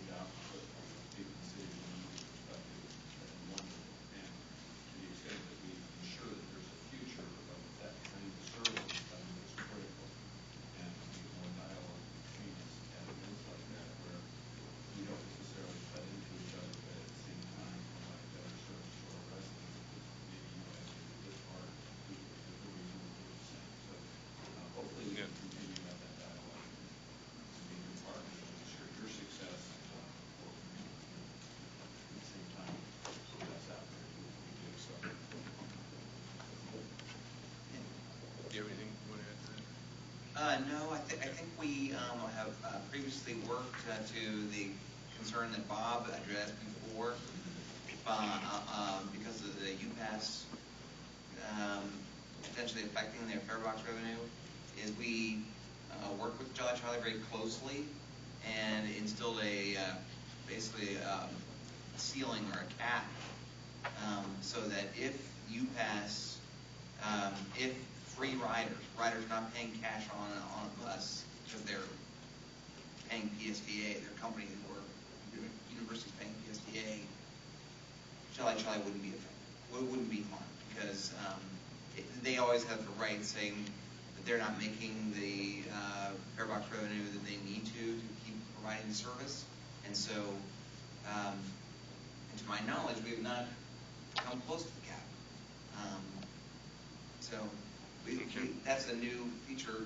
Speaker 7: 20,000-foot people in the city of London's perspective in London, and to the extent that we ensure that there's a future of that kind of service, I think it's critical. And to get more dialogue between us at events like that, where we don't necessarily cut into each other, but at the same time provide better service to our residents, because maybe you guys are this part, we for different reasons, we're the same. So hopefully we can continue to have that dialogue and be good partners to ensure your success for at the same time put us out there and do what we do. So
Speaker 1: Do you have anything you want to add to that?
Speaker 4: No, I think we have previously worked to the concern that Bob addressed before, because of the UPass potentially affecting their fare box revenue, is we worked with Jolly Charlie very closely and instilled basically a ceiling or a cap, so that if UPass, if free riders not paying cash on a bus because they're paying PSTA, their company or universities paying PSTA, Jolly Charlie wouldn't be affected, wouldn't be harmed, because they always have the right saying that they're not making the fare box revenue that they need to keep providing the service. And so, and to my knowledge, we have not come close to the cap. So That's a new feature,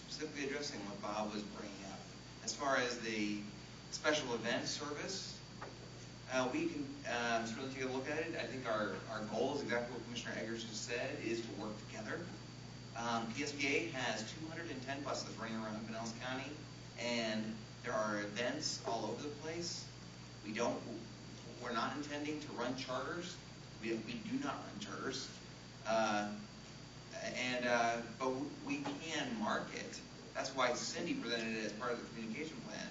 Speaker 4: specifically addressing what Bob was bringing up. As far as the special event service, we can certainly take a look at it. I think our goal is exactly what Commissioner Eggers just said, is to work together. PSTA has 210 buses running around Pinellas County, and there are events all over the place. We're not intending to run charters. We do not run charters. But we can market. That's why Cindy presented it as part of the communication plan.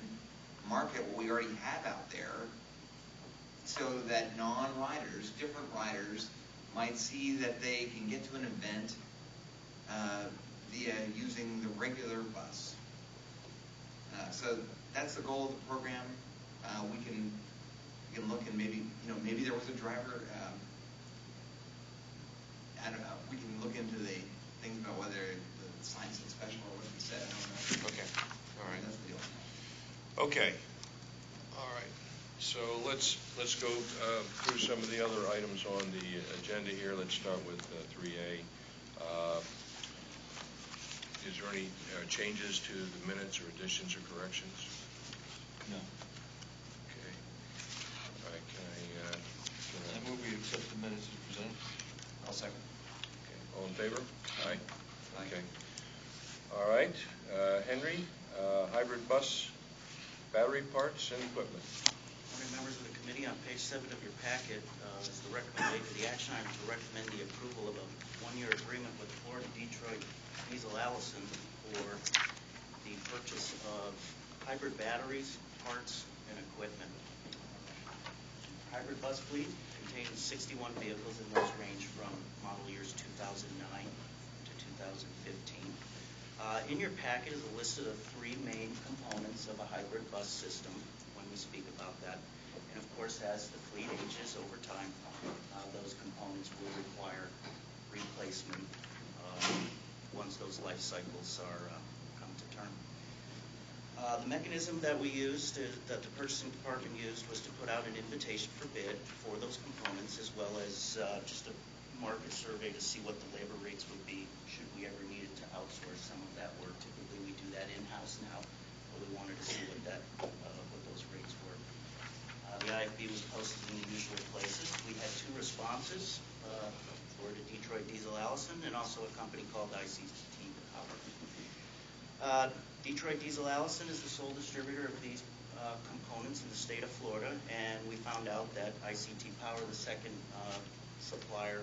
Speaker 4: Market what we already have out there, so that non-riders, different riders, might see that they can get to an event via using the regular bus. So that's the goal of the program. We can look, and maybe there was a driver. I don't know. We can look into the things about whether the signs is special or what he said. I don't know.
Speaker 1: Okay. All right.
Speaker 4: That's the deal.
Speaker 1: Okay. All right. So let's go through some of the other items on the agenda here. Let's start with 3A. Is there any changes to the minutes or additions or corrections?
Speaker 5: No.
Speaker 1: Okay. All right.
Speaker 5: I move we accept the minutes as presented.
Speaker 4: I'll second.
Speaker 1: Okay. All in favor? Aye.
Speaker 4: Aye.
Speaker 1: Okay. All right. Henry, hybrid bus, battery parts and equipment.
Speaker 10: Morning, members of the committee. On page 7 of your packet is the recommendation. The action item to recommend the approval of a one-year agreement with Florida Detroit Diesel Allison for the purchase of hybrid batteries, parts, and equipment. Hybrid bus fleet contains 61 vehicles, and those range from model years 2009 to 2015. In your packet is a list of the 3 main components of a hybrid bus system when we speak about that. And of course, as the fleet ages over time, those components will require replacement once those life cycles are come to term. The mechanism that we used, that the purchasing department used, was to put out an invitation for bid for those components, as well as just a market survey to see what the labor rates would be should we ever need it to outsource some of that work. Typically, we do that in-house now, but we wanted to see what those rates were. The IFB was posted in the usual places. We had 2 responses, Florida Detroit Diesel Allison and also a company called ICT Power. Detroit Diesel Allison is the sole distributor of these components in the state of Florida, and we found out that ICT Power, the second supplier,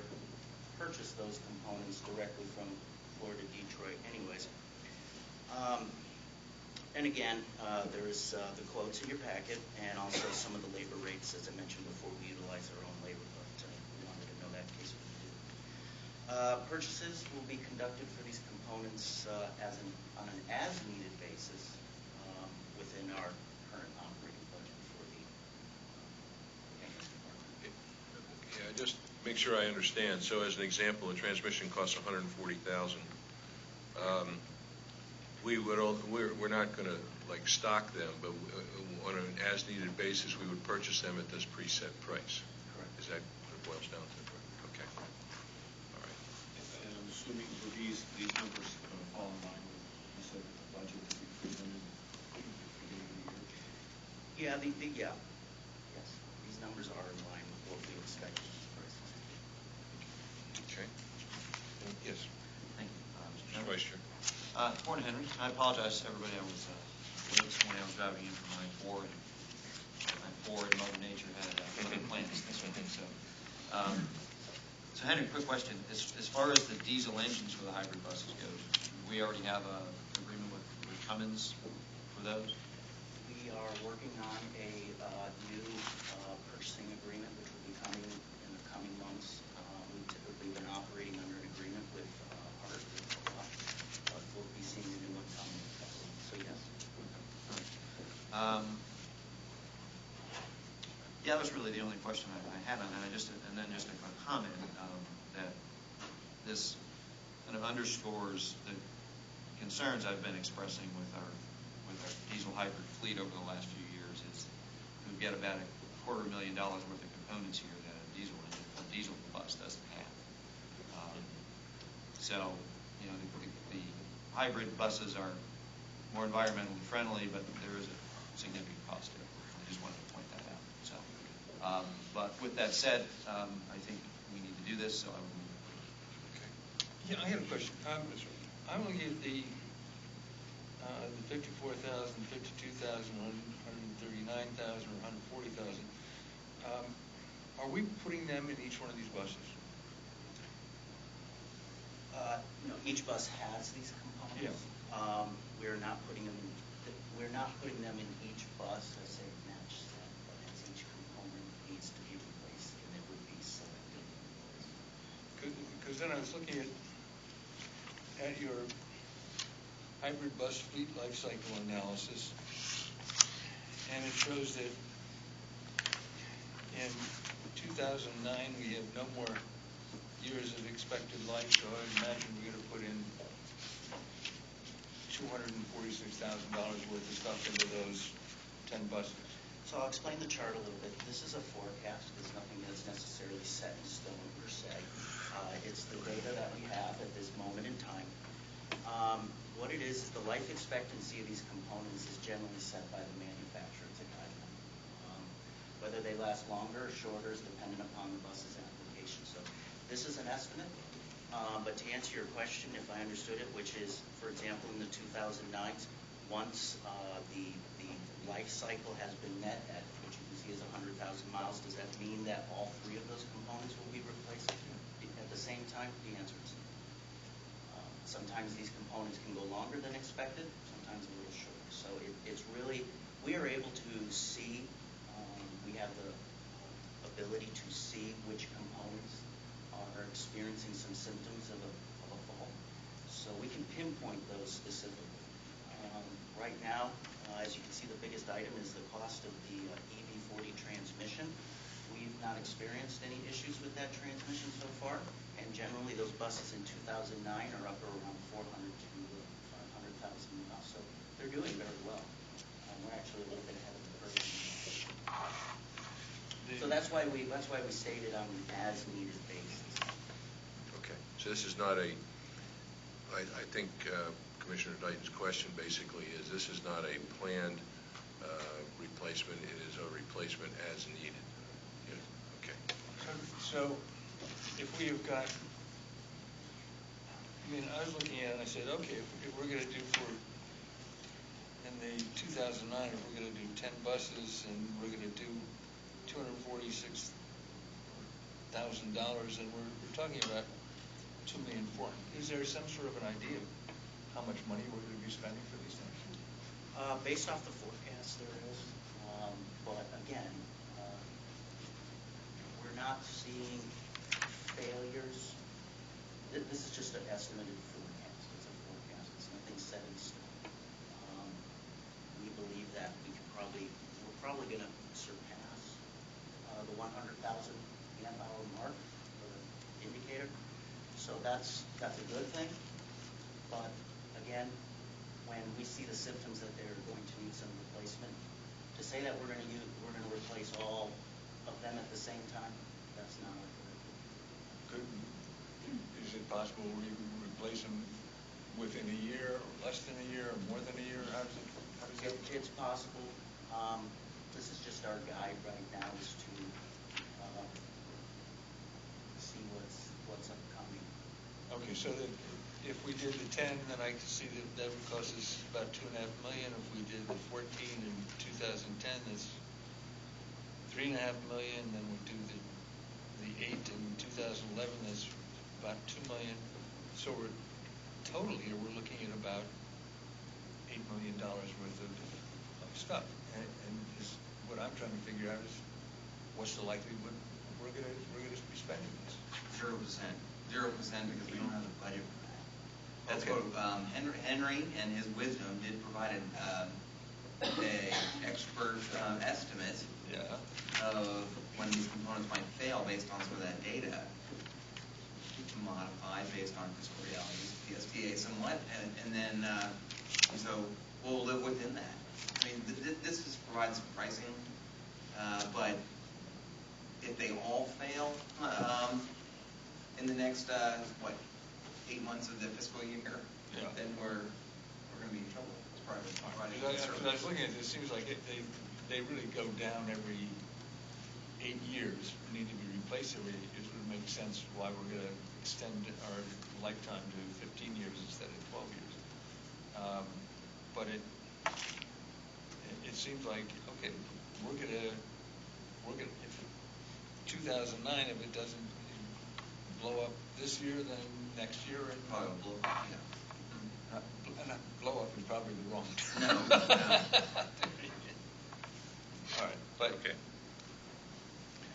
Speaker 10: purchased those components directly from Florida Detroit anyways. And again, there's the quotes in your packet and also some of the labor rates. As I mentioned before, we utilize our own labor, but we wanted to know that in case we did. Purchases will be conducted for these components on an as-needed basis within our current operating budget for the maintenance department.
Speaker 1: Yeah, just make sure I understand. So as an example, a transmission costs $140,000. We're not going to like stock them, but on an as-needed basis, we would purchase them at this preset price.
Speaker 10: Correct.
Speaker 1: Is that what it boils down to? Okay. All right.
Speaker 7: And I'm assuming for these numbers fall in line with, you said, the budget that we presented at the beginning of the year?
Speaker 10: Yes. These numbers are in line with what we expect these prices to be.
Speaker 1: Okay. Yes.
Speaker 11: Thank you, Mr.
Speaker 1: Mr.
Speaker 11: Chairman.
Speaker 1: Vice Chair.
Speaker 11: Good morning, Henry. I apologize to everybody. I was late this morning. I was driving in from I-4, and I-4 and Mother Nature had other plans this week. So Henry, quick question. As far as the diesel engines for the hybrid buses goes, we already have an agreement with Cummins for those?
Speaker 10: We are working on a new purchasing agreement, which will be coming in the coming months. We've typically been operating under an agreement with Hart. We'll be seeing the new one coming. So yes.
Speaker 11: Yeah, that was really the only question I had on that. And then just a comment that this kind of underscores the concerns I've been expressing with our diesel hybrid fleet over the last few years. Is we've got about $250,000 worth of components here that a diesel bus doesn't have. So the hybrid buses are more environmentally friendly, but there is a significant cost there. I just wanted to point that out. So, but with that said, I think we need to do this, so I will move.
Speaker 5: Yeah, I have a question. I'm looking at the 54,000, 52,000, 139,000, or 140,000. Are we putting them in each one of these buses?
Speaker 10: Each bus has these components.
Speaker 5: Yeah.
Speaker 10: We're not putting them in each bus as a match set, but as each component needs to be replaced, and it would be selected.
Speaker 5: Because then I was looking at your hybrid bus fleet life cycle analysis, and it shows that in 2009 we have no more years of expected life, so I would imagine we're going to put in $246,000 worth of stuff into those 10 buses.
Speaker 10: So I'll explain the chart a little bit. This is a forecast. It's nothing that's necessarily set in stone per se. It's the data that we have at this moment in time. What it is the life expectancy of these components is generally set by the manufacturer. It's a guideline. Whether they last longer or shorter is dependent upon the bus's application. So this is an estimate. But to answer your question, if I understood it, which is, for example, in the 2009s, once the life cycle has been met at what you can see as 100,000 miles, does that mean that all three of those components will be replaced at the same time? The answer is no. Sometimes these components can go longer than expected, sometimes a little shorter. So it's really, we are able to see, we have the ability to see which components are experiencing some symptoms of a fault. So we can pinpoint those specifically. Right now, as you can see, the biggest item is the cost of the EV40 transmission. We've not experienced any issues with that transmission so far, and generally those buses in 2009 are up around 400 to 500,000 miles. So they're doing very well. We're actually a little bit ahead of the curve. So that's why we stated on an as-needed basis.
Speaker 1: Okay, so this is not I think Commissioner Dayton's question basically is this is not a planned replacement, it is a replacement as needed. Yeah. Okay.
Speaker 5: So if we have got, I was looking at it and I said, okay, if we're going to do in the 2009, if we're going to do 10 buses and we're going to do $246,000, and we're talking about $2,400,000. Is there some sort of an idea of how much money we're going to be spending for these things?
Speaker 10: Based off the forecast, there is. But again, we're not seeing failures. This is just an estimated forecast. It's a forecast. It's nothing set in stone. We believe that we're probably going to surpass the 100,000 amp hour mark for the indicator. So that's a good thing. But again, when we see the symptoms that they're going to need some replacement, to say that we're going to replace all of them at the same time, that's not our goal.
Speaker 5: Is it possible we replace them within a year, or less than a year, or more than a year? How does that?
Speaker 10: It's possible. This is just our guide right now, is to see what's upcoming.
Speaker 5: Okay, so that if we did the 10, then I can see that would cost us about $2.5 million. If we did the 14 in 2010, that's $3.5 million. Then we do the 8 in 2011, that's about $2 million. So we're we're looking at about $8 million worth of stuff. And what I'm trying to figure out is what's the likelihood we're going to be spending this?
Speaker 4: 0%. 0% because we don't have the budget for that. That's
Speaker 5: Okay.
Speaker 4: what Henry and his wisdom did provide a expert estimate of when these components might fail based on some of that data, modified based on fiscal realities, PSTA somewhat, and then so we'll live within that. I mean, this just provides some pricing, but if they all fail in the next 8 months of the fiscal year,
Speaker 5: Yeah.
Speaker 4: then we're going to be in trouble. It's part of the project.
Speaker 5: Because I was looking at this, it seems like they really go down every 8 years, need to be replaced every 8 years. It would make sense why we're going to extend our lifetime to 15 years instead of 12 years. But it seems like, okay, we're gonna if 2009, if it doesn't blow up this year, then next year and
Speaker 4: Probably will blow up,
Speaker 5: not blow up is probably the wrong term.
Speaker 4: No.
Speaker 5: All right, but
Speaker 1: Okay.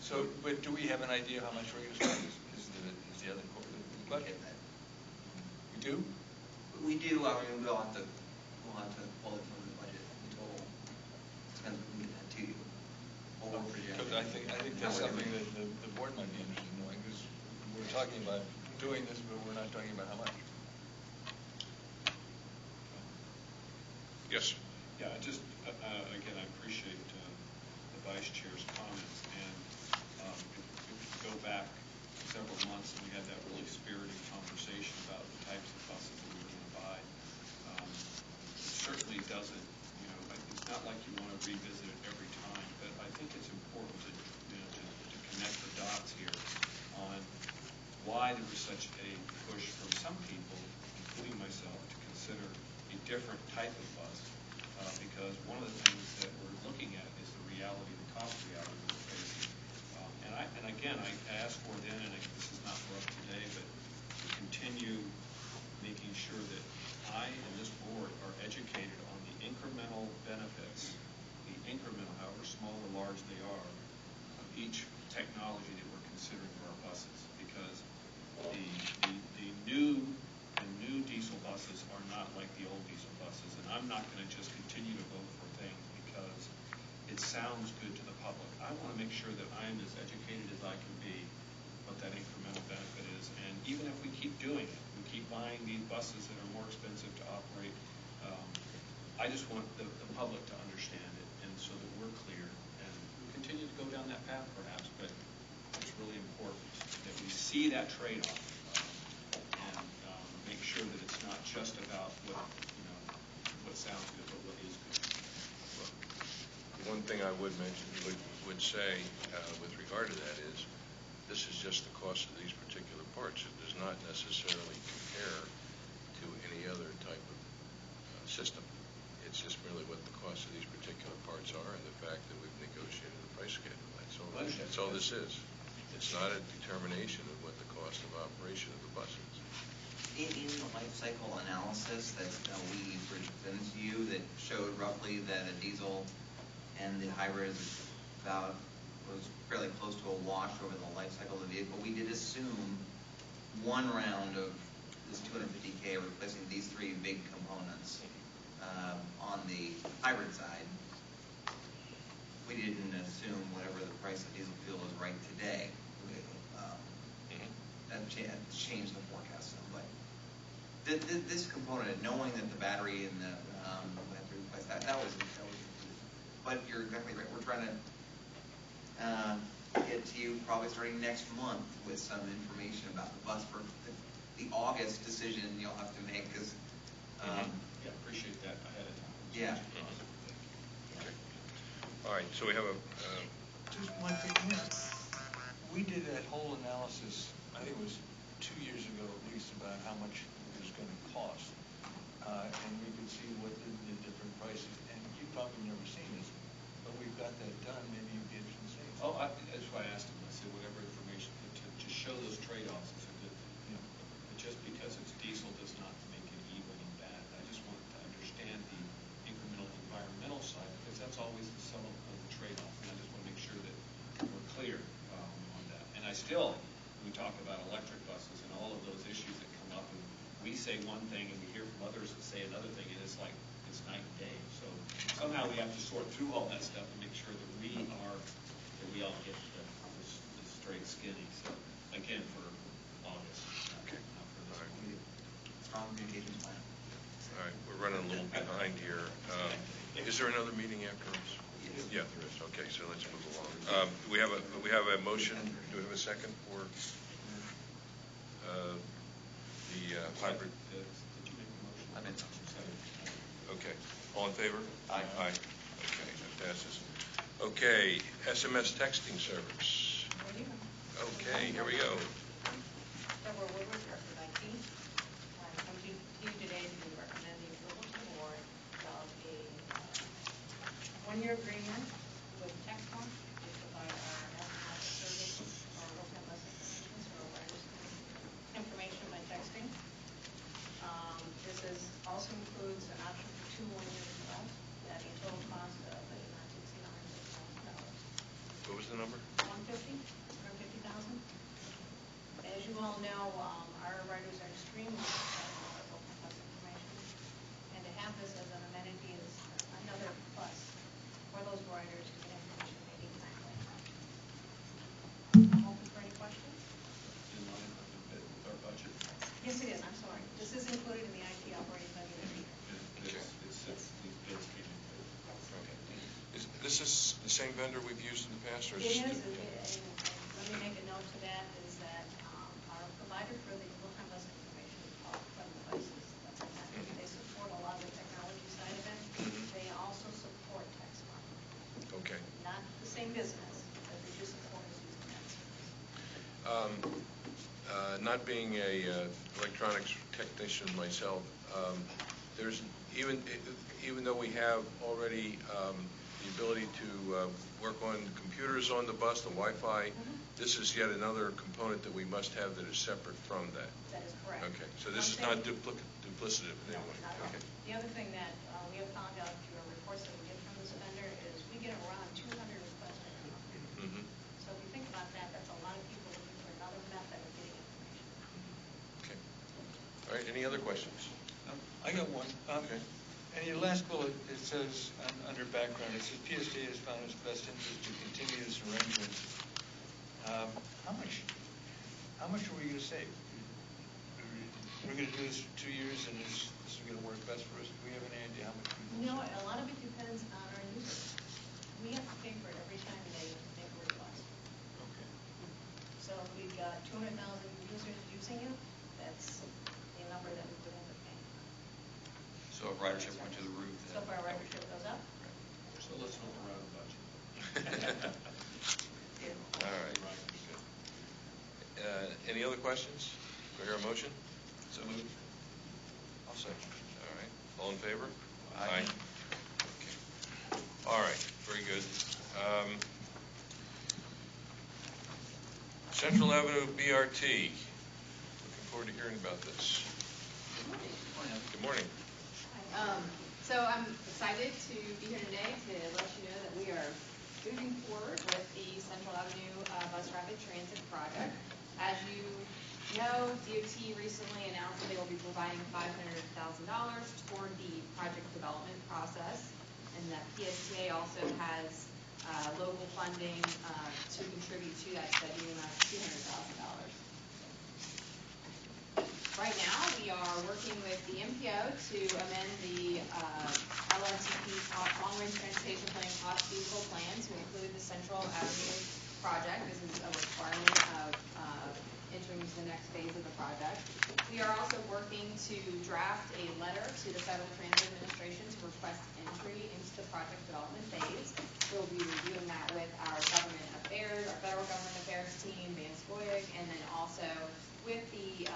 Speaker 5: so, but do we have an idea how much we're going to spend? Is the other question? We do.
Speaker 4: We do. I mean, we'll have to pull it from the budget in total. Depends if we can get that to you. Or we're projecting.
Speaker 5: Because I think that's something that the board might be interested in knowing, because we're talking about doing this, but we're not talking about how much.
Speaker 1: Yes.
Speaker 7: Yeah, again, I appreciate the Vice Chair's comments, and if we go back several months, and we had that really spirited conversation about the types of buses that we were going to buy. It certainly doesn't, it's not like you want to revisit it every time, but I think it's important to connect the dots here on why there was such a push from some people, including myself, to consider a different type of bus, because one of the things that we're looking at is the reality, the cost reality that we're facing. And again, I asked for then, and this is not for us today, but to continue making sure that I and this board are educated on the incremental benefits, however small or large they are, of each technology that we're considering for our buses, because the new diesel buses are not like the old diesel buses, and I'm not going to just continue to vote for things because it sounds good to the public. I want to make sure that I am as educated as I can be what that incremental benefit is, and even if we keep doing it, we keep buying these buses that are more expensive to operate, I just want the public to understand it, and so that we're clear, and we continue to go down that path perhaps, but it's really important that we see that trade-off and make sure that it's not just about what sounds good, but what is good.
Speaker 1: One thing I would mention, would say with regard to that is, this is just the cost of these particular parts. It does not necessarily compare to any other type of system. It's just merely what the cost of these particular parts are, and the fact that we've negotiated the price schedule. That's all this is. It's not a determination of what the cost of operation of the bus is.
Speaker 4: In the life cycle analysis that we presented to you that showed roughly that a diesel and the hybrid was fairly close to a wash over the life cycle of the vehicle, we did assume one round of this $250K replacing these three big components on the hybrid side. We didn't assume whatever the price of diesel fuel is right today. That changed the forecast some, but this component, knowing that the battery and the we have to replace that was but you're exactly right. We're trying to get to you probably starting next month with some information about the bus for the August decision you'll have to make, because
Speaker 7: yeah, appreciate that ahead of time.
Speaker 4: Yeah.
Speaker 1: Okay. All right, so we have a
Speaker 5: Just one thing. We did that whole analysis, I think it was 2 years ago at least, about how much it was going to cost. And we could see what the different prices, and you've probably never seen this, but we've got that done. Maybe you'd be interested in seeing it.
Speaker 7: That's why I asked him. I said whatever information to show those trade-offs is a good thing. But just because it's diesel does not make it evil and bad. I just want to understand the incremental environmental side, because that's always some of the trade-off, and I just want to make sure that we're clear on that. And we talk about electric buses and all of those issues that come up, and we say one thing and we hear from others that say another thing, and it's like it's night and day. So somehow we have to sort through all that stuff and make sure that we all get the straight skinny. So again, for August,
Speaker 1: Okay.
Speaker 7: not for this
Speaker 1: All right.
Speaker 7: one.
Speaker 4: strong communications plan.
Speaker 1: all right. We're running a little behind here. Is there another meeting after us? Yeah, there is. Okay, so let's move along. We have a motion. Do we have a second for the the hybrid.
Speaker 7: Did you make the motion?
Speaker 11: I made the
Speaker 7: Second.
Speaker 1: Okay, all in favor?
Speaker 11: Aye.
Speaker 1: Aye. Okay, that passes. Okay, SMS texting service. Okay, here we go.
Speaker 12: Deborah Woodward, Director of IT. I come to you today to recommend the approval to the board of a one-year agreement with TextMark to provide our aftermarket service for our real-time bus information, so our riders information by texting. This also includes an option for 2 more years as well, having a total cost of not to exceed $150,000.
Speaker 1: What was the number?
Speaker 12: 150,000. As you all know, our riders are extremely concerned about our local bus information, and to have this as an amenity is another plus for those riders to get information they need timely. I'm open for any questions.
Speaker 7: In line with our budget.
Speaker 12: Yes, it is. I'm sorry. This is included in the IT operating budget every year.
Speaker 7: These bids came in.
Speaker 1: This is the same vendor we've used in the past, or
Speaker 12: It is,
Speaker 1: it-
Speaker 12: and let me make a note to that, is that our provider for the real-time bus information is called Federal Devices. They support a lot of the technology side of it. They also support TextMark.
Speaker 1: Okay.
Speaker 12: Not the same business, but they do support us using that service.
Speaker 1: Not being a electronics technician myself, there's even though we have already the ability to work on computers on the bus, the Wi-Fi, this is yet another component that we must have that is separate from that.
Speaker 12: That is correct.
Speaker 1: Okay, so this is not duplicative in
Speaker 12: No,
Speaker 1: any way?
Speaker 12: not at all.
Speaker 1: Okay.
Speaker 12: The other thing that we have found out through our reports that we get from this vendor is we get around 200 requests every month. So if you think about that, that's a lot of people looking for another method of getting information.
Speaker 1: Okay. All right, any other questions?
Speaker 5: I got one.
Speaker 1: Okay.
Speaker 5: In your last bullet, it says, under background, it says PSTA has found its best interest to continue this arrangement. How much are we going to save? We're going to do this for 2 years, and this is going to work best for us. Do we have any idea how much we will save?
Speaker 12: A lot of it depends on our users. We have to pay for it every time they make a request.
Speaker 5: Okay.
Speaker 12: So if we've got 200,000 users using it, that's the number that we would end up paying.
Speaker 11: So if ridership went to the roof.
Speaker 12: So if our ridership goes up,
Speaker 7: So let's hope we're out of budget.
Speaker 1: All right. Any other questions? Do I hear a motion?
Speaker 11: So moved.
Speaker 1: I'll second. All right. All in favor?
Speaker 11: Aye.
Speaker 1: Okay. All right. Very good. Central Avenue BRT. Looking forward to hearing about this. Good morning.
Speaker 6: Hi. So I'm excited to be here today to let you know that we are moving forward with the Central Avenue Bus Rapid Transit project. As you know, DOT recently announced that they will be providing $500,000 toward the project development process, and that PSTA also has local funding to contribute to that study amount of $200,000. Right now, we are working with the MPO to amend the LRTP long-range transportation planning cost feasible plan to include the Central Avenue project. This is a requirement of entering into the next phase of the project. We are also working to draft a letter to the Federal Transit Administration to request entry into the project development phase. We'll be reviewing that with our government affairs, our federal government affairs team, Van Scoyig, and then also with the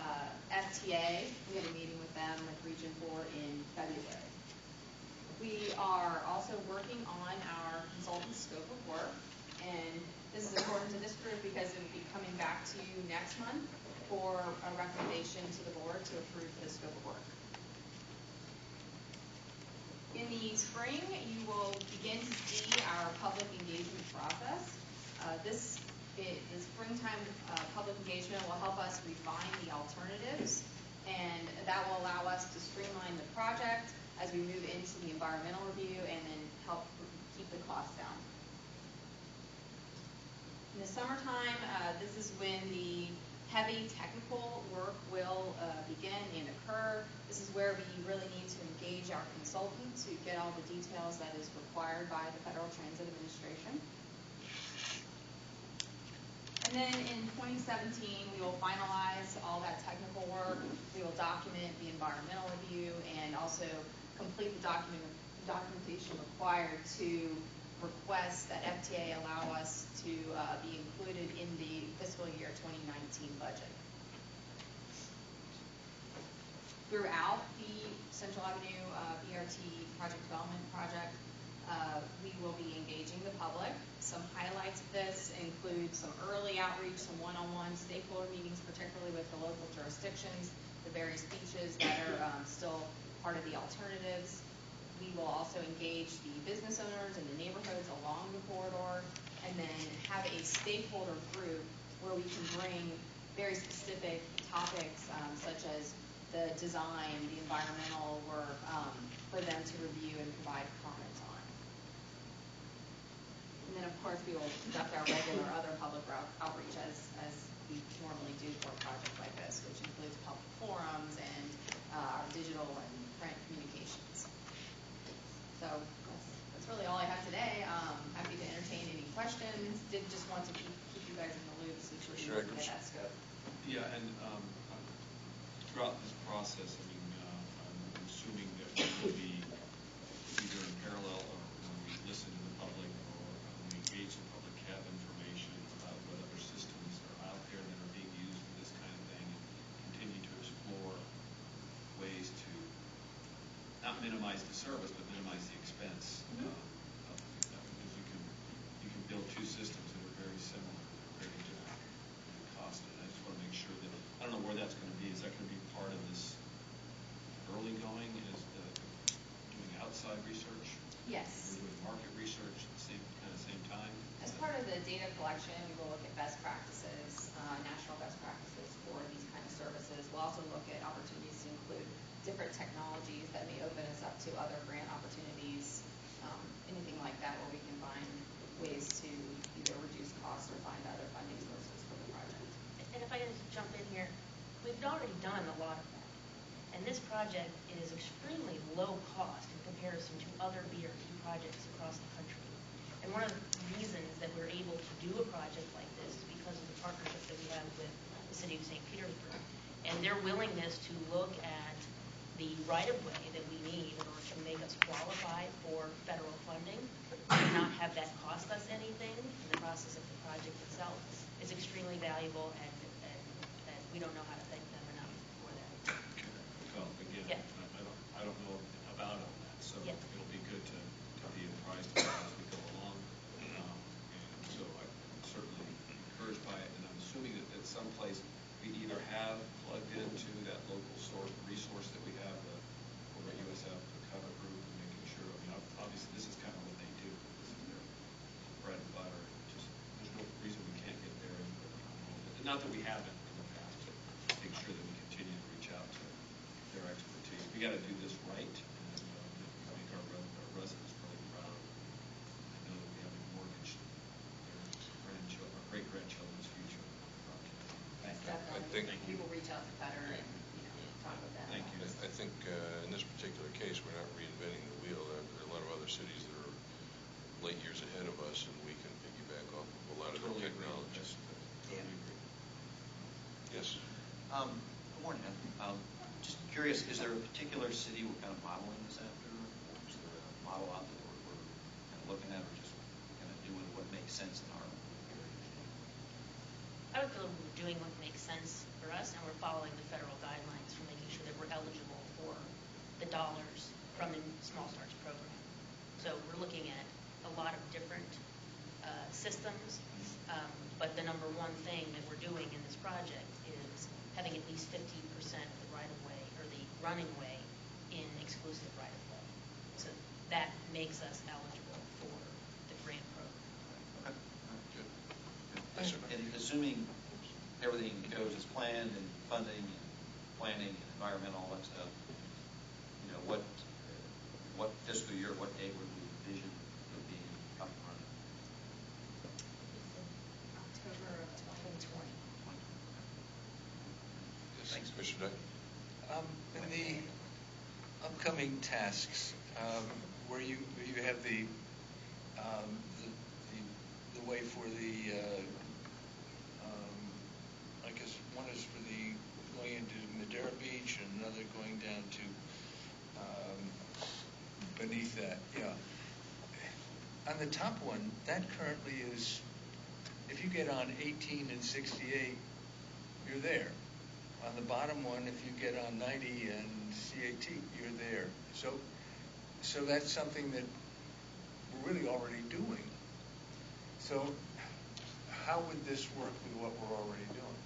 Speaker 6: FTA. We had a meeting with them with Region 4 in February. We are also working on our consultant scope of work, and this is important to this group because it will be coming back to you next month for a recommendation to the board to approve the scope of work. In the spring, you will begin to see our public engagement process. The springtime public engagement will help us refine the alternatives, and that will allow us to streamline the project as we move into the environmental review and then help keep the costs down. In the summertime, this is when the heavy technical work will begin and occur. This is where we really need to engage our consultant to get all the details that is required by the Federal Transit Administration. And then in 2017, we will finalize all that technical work. We will document the environmental review and also complete the documentation required to request that FTA allow us to be included in the fiscal year 2019 budget. Throughout the Central Avenue BRT project development project, we will be engaging the public. Some highlights of this include some early outreach, some one-on-one stakeholder meetings, particularly with the local jurisdictions, the various beaches that are still part of the alternatives. We will also engage the business owners and the neighborhoods along the corridor, and then have a stakeholder group where we can bring very specific topics such as the design, the environmental work, for them to review and provide comments on. And then, of course, we will conduct our regular other public outreach as we normally do for a project like this, which includes public forums and our digital and print communications. So that's really all I have today. Happy to entertain any questions. Did just want to keep you guys in the loop since we're looking at that scope.
Speaker 7: Yeah, and throughout this process, I mean, I'm assuming that we will be either in parallel or when we listen to the public or when we engage the public, have information about what other systems are out there that are being used for this kind of thing, and continue to explore ways to not minimize the service, but minimize the expense. Because you can build two systems that are very similar, very different in cost. And I just want to make sure that, I don't know where that's going to be. Is that going to be part of this early going? Is doing outside research?
Speaker 6: Yes.
Speaker 7: We're doing market research at the same time?
Speaker 6: As part of the data collection, we will look at best practices, national best practices for these kind of services. We'll also look at opportunities to include different technologies that may open us up to other grant opportunities, anything like that where we can find ways to either reduce costs or find other funding sources for the project.
Speaker 12: And if I can just jump in here, we've already done a lot of that. And this project is extremely low cost in comparison to other BRT projects across the country. And one of the reasons that we're able to do a project like this is because of the partnership that we have with the city of St. Petersburg and their willingness to look at the right-of-way that we need in order to make us qualify for federal funding and not have that cost us anything in the process of the project itself is extremely valuable, and we don't know how to thank them enough for that.
Speaker 7: Well, again,
Speaker 12: Yeah.
Speaker 7: I don't know about all that, so
Speaker 12: Yeah.
Speaker 7: it'll be good to be apprised of that as we go along. And so I'm certainly encouraged by it, and I'm assuming that at some place we either have plugged into that local source resource that we have over at USF, the cover group, and making sure. I mean, obviously this is kind of what they do. This is their bread and butter. There's no reason we can't get their input on all of it. Not that we haven't in the past, but make sure that we continue to reach out to their expertise. We got to do this right, and make our residents really proud. I know that we have mortgaged their grandchildren, our great-grandchildren's future on the project.
Speaker 6: Definitely. We will reach out to Federer and talk with them.
Speaker 7: Thank you.
Speaker 1: I think in this particular case, we're not reinventing the wheel. There are a lot of other cities that are late years ahead of us, and we can piggyback off of a lot of their technologies.
Speaker 7: Totally agree.
Speaker 1: Yes.
Speaker 11: Good morning. Just curious, is there a particular city what kind of modeling is after? Is there a model out there we're kind of looking at, or just kind of doing what makes sense in our area?
Speaker 12: I would feel we're doing what makes sense for us, and we're following the federal guidelines for making sure that we're eligible for the dollars from the Small Starts program. So we're looking at a lot of different systems, but the number one thing that we're doing in this project is having at least 15% of the right-of-way or the running way in exclusive right-of-way. So that makes us eligible for the grant program.
Speaker 11: Okay.
Speaker 1: Good.
Speaker 11: Yes, sir. And assuming everything goes as planned, and funding and planning and environmental, all that stuff, what fiscal year, what date would we envision it being up and running?
Speaker 6: October of 2020.
Speaker 1: Yes.
Speaker 11: Thanks.
Speaker 1: Commissioner Knight?
Speaker 5: In the upcoming tasks, where you have the way for the because one is for the going into Madeira Beach and another going down to beneath that. Yeah. On the top one, that currently is, if you get on 18 and 68, you're there. On the bottom one, if you get on 90 and CAT, you're there. So that's something that we're really already doing. So how would this work with what we're already doing?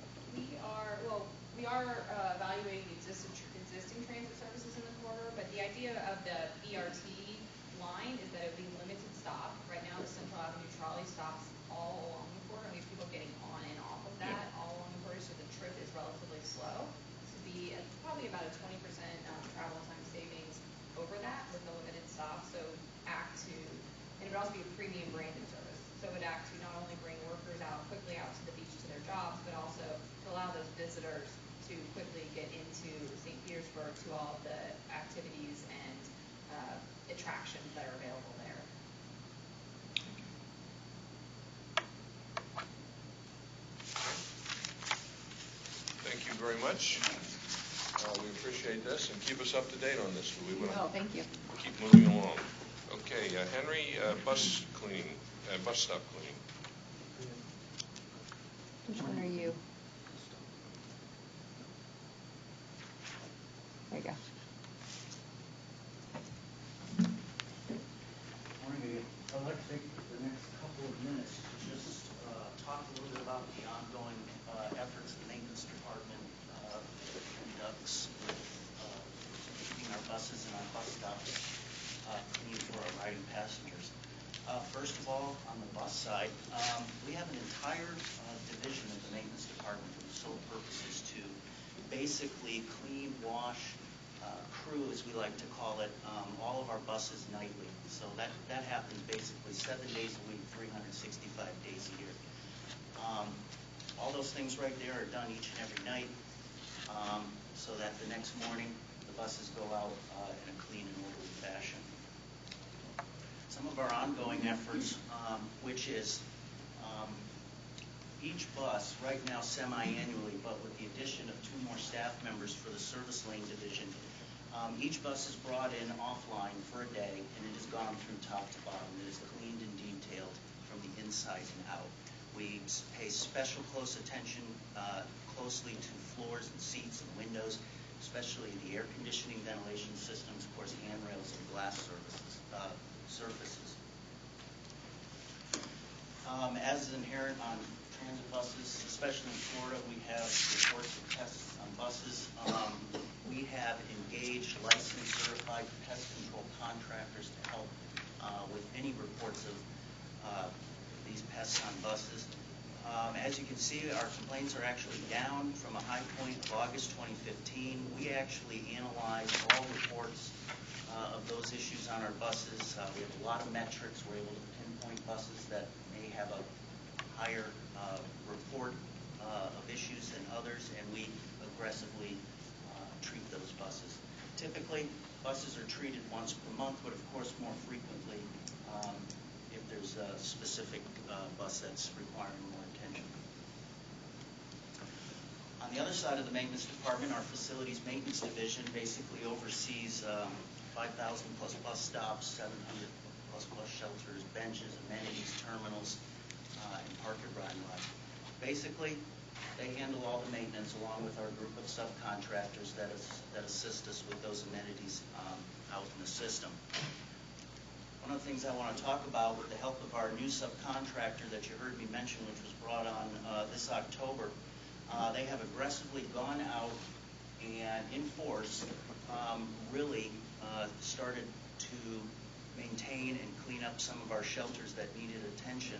Speaker 6: We are evaluating existing transit services in the corridor, but the idea of the BRT line is that it would be limited stop. Right now, the Central Avenue trolley stops all along the corridor, and we have people getting on and off of that all along the corridor, so the trip is relatively slow. This would be probably about a 20% travel time savings over that with the limited stop. So and it would also be a premium branded service. So it would act to not only bring workers quickly out to the beach to their jobs, but also to allow those visitors to quickly get into St. Petersburg to all of the activities and attractions that are available there.
Speaker 1: Thank you very much. We appreciate this, and keep us up to date on this. We want to
Speaker 6: Thank you.
Speaker 1: keep moving along. Okay, Henry, bus cleaning, bus stop cleaning.
Speaker 6: Which one are you? There you go.
Speaker 10: Morning. I'd like to take the next couple of minutes to just talk a little bit about the ongoing efforts the maintenance department conducts with keeping our buses and our bus stops clean for our riding passengers. First of all, on the bus side, we have an entire division of the maintenance department whose sole purpose is to basically clean, wash, crew, as we like to call it, all of our buses nightly. So that happens basically 7 days a week, 365 days a year. All those things right there are done each and every night, so that the next morning the buses go out in a clean and orderly fashion. Some of our ongoing efforts, which is each bus, right now semi-annually, but with the addition of 2 more staff members for the service lane division, each bus is brought in offline for a day, and it is gone through top to bottom. It is cleaned and detailed from the inside and out. We pay special close attention closely to floors and seats and windows, especially the air conditioning, ventilation systems, of course, handrails and glass surfaces. As is inherent on transit buses, especially in Florida, we have reports of pests on buses. We have engaged licensed, certified pest control contractors to help with any reports of these pests on buses. As you can see, our complaints are actually down from a high point of August 2015. We actually analyzed all reports of those issues on our buses. We have a lot of metrics. We're able to pinpoint buses that may have a higher report of issues than others, and we aggressively treat those buses. Typically, buses are treated once per month, but of course more frequently if there's a specific bus that's requiring more attention. On the other side of the maintenance department, our facilities maintenance division basically oversees 5,000 plus bus stops, 700 plus bus shelters, benches, amenities, terminals, and park and ride lots. Basically, they handle all the maintenance along with our group of subcontractors that assist us with those amenities out in the system. One of the things I want to talk about with the help of our new subcontractor that you heard me mention, which was brought on this October, they have aggressively gone out and in force really started to maintain and clean up some of our shelters that needed attention.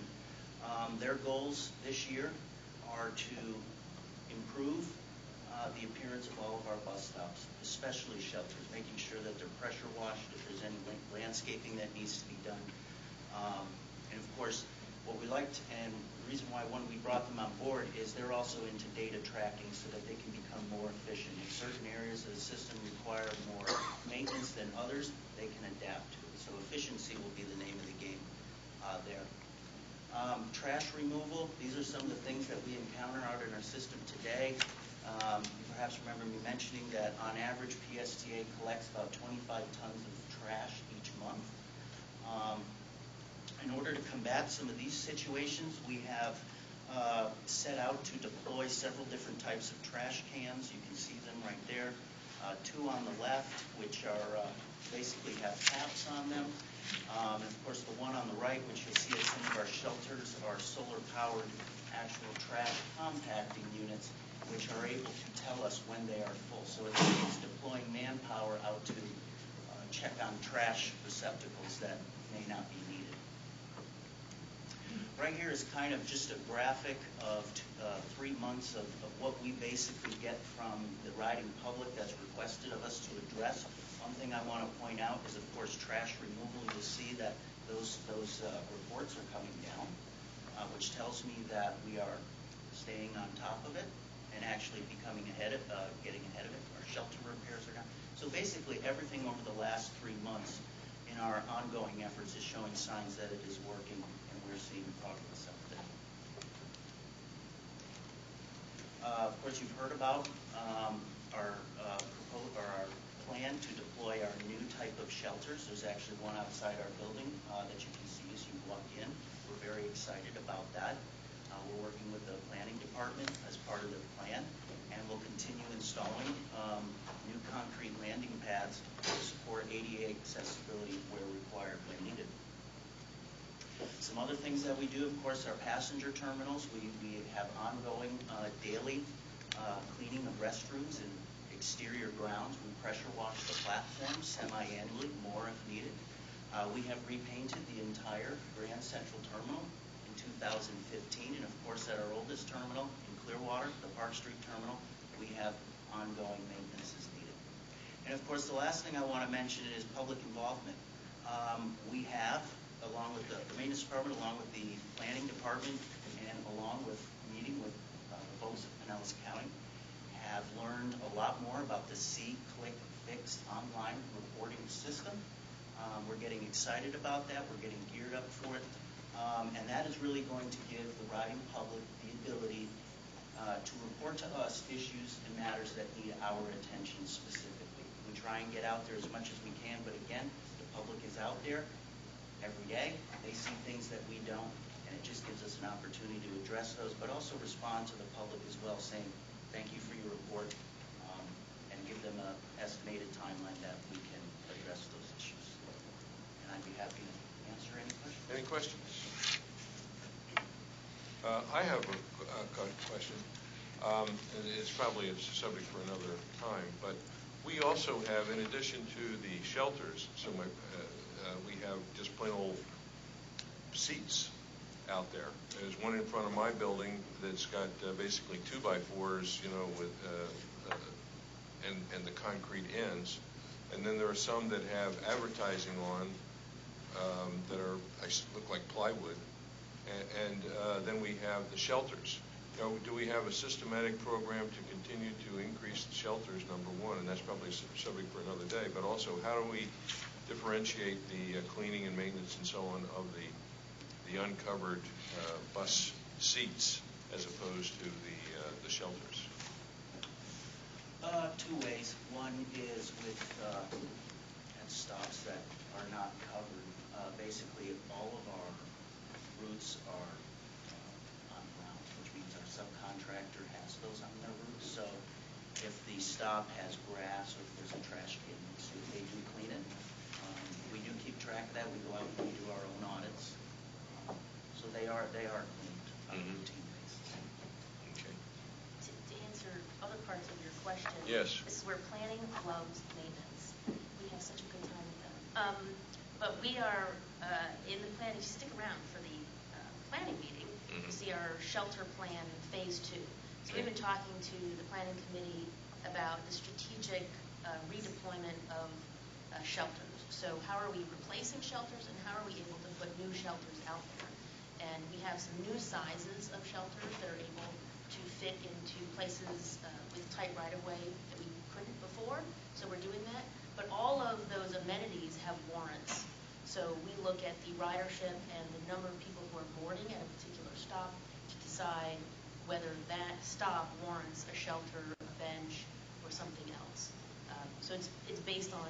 Speaker 10: Their goals this year are to improve the appearance of all of our bus stops, especially shelters, making sure that they're pressure washed, if there's any landscaping that needs to be done. And of course, what we liked, and the reason why we brought them on board is they're also into data tracking so that they can become more efficient. In certain areas of the system require more maintenance than others, they can adapt to it. So efficiency will be the name of the game there. Trash removal, these are some of the things that we encounter out in our system today. You perhaps remember me mentioning that on average PSTA collects about 25 tons of trash each month. In order to combat some of these situations, we have set out to deploy several different types of trash cans. You can see them right there. Two on the left, which are basically have taps on them. And of course, the one on the right, which you'll see at some of our shelters, are solar-powered actual trash compacting units, which are able to tell us when they are full. So it saves deploying manpower out to check on trash receptacles that may not be needed. Right here is kind of just a graphic of 3 months of what we basically get from the riding public that's requested of us to address. One thing I want to point out is, of course, trash removal. You'll see that those reports are coming down, which tells me that we are staying on top of it and actually becoming getting ahead of it. Our shelter repairs are down. So basically, everything over the last 3 months in our ongoing efforts is showing signs that it is working, and we're seeing progress up there. Of course, you've heard about our plan to deploy our new type of shelters. There's actually one outside our building that you can see as you walk in. We're very excited about that. We're working with the planning department as part of the plan, and we'll continue installing new concrete landing pads to support ADA accessibility where required, when needed. Some other things that we do, of course, are passenger terminals. We have ongoing daily cleaning of restrooms and exterior grounds. We pressure wash the platforms semi-annually, more if needed. We have repainted the entire Grand Central Terminal in 2015, and of course at our oldest terminal in Clearwater, the Park Street Terminal, we have ongoing maintenance as needed. And of course the last thing I want to mention is public involvement. We have, along with the maintenance department, along with the planning department, and along with meeting with the folks at Pinellas County, have learned a lot more about the See-Click-Fix online reporting system. We're getting excited about that. We're getting geared up for it. And that is really going to give the riding public the ability to report to us issues and matters that need our attention specifically. We try and get out there as much as we can, but again, the public is out there every day. They see things that we don't, and it just gives us an opportunity to address those, but also respond to the public as well, saying thank you for your report, and give them an estimated timeline that we can address those issues. And I'd be happy to answer any questions.
Speaker 1: Any questions? I have a question, and it's probably a subject for another time, but we also have, in addition to the shelters, we have just plain old seats out there. There's one in front of my building that's got basically 2x4s, with and the concrete ends, and then there are some that have advertising on that look like plywood, and then we have the shelters. Do we have a systematic program to continue to increase the shelters, number one, and that's probably a subject for another day, but also how do we differentiate the cleaning and maintenance and so on of the uncovered bus seats as opposed to the shelters?
Speaker 10: 2 ways. One is with at stops that are not covered. Basically, all of our routes are on ground, which means our subcontractor has those on their routes. So if the stop has grass or if there's a trash can, so they do clean it. We do keep track of that. We go out and we do our own audits. So they are cleaned on a routine basis.
Speaker 1: Okay.
Speaker 13: To answer other parts of your question,
Speaker 1: Yes.
Speaker 13: This is where planning loves maintenance. We have such a good time with them. But we are in the planning. Stick around for the planning meeting.
Speaker 1: Mm-hmm.
Speaker 13: You see our shelter plan phase 2. So we've been talking to the planning committee about the strategic redeployment of shelters. So how are we replacing shelters, and how are we able to put new shelters out there? And we have some new sizes of shelters that are able to fit into places with tight right-of-way that we couldn't before. So we're doing that. But all of those amenities have warrants. So we look at the ridership and the number of people who are boarding at a particular stop to decide whether that stop warrants a shelter, a bench, or something else. So it's based on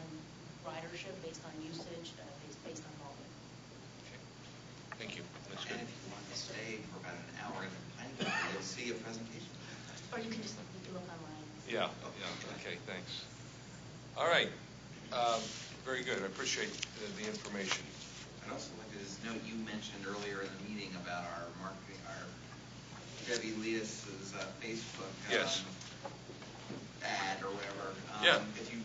Speaker 13: ridership, based on usage, based on volume.
Speaker 1: Okay. Thank you. That's
Speaker 4: And
Speaker 1: good.
Speaker 4: if you want to stay for about an hour in the planning committee, you'll see a presentation.
Speaker 13: Or you can just look online.
Speaker 1: Yeah, okay, thanks. All right, very good, I appreciate the information.
Speaker 4: I'd also like to just note, you mentioned earlier in the meeting about our marketing, our Debbie Leas's Facebook
Speaker 1: Yes.
Speaker 4: ad or whatever.
Speaker 1: Yeah.
Speaker 4: If you,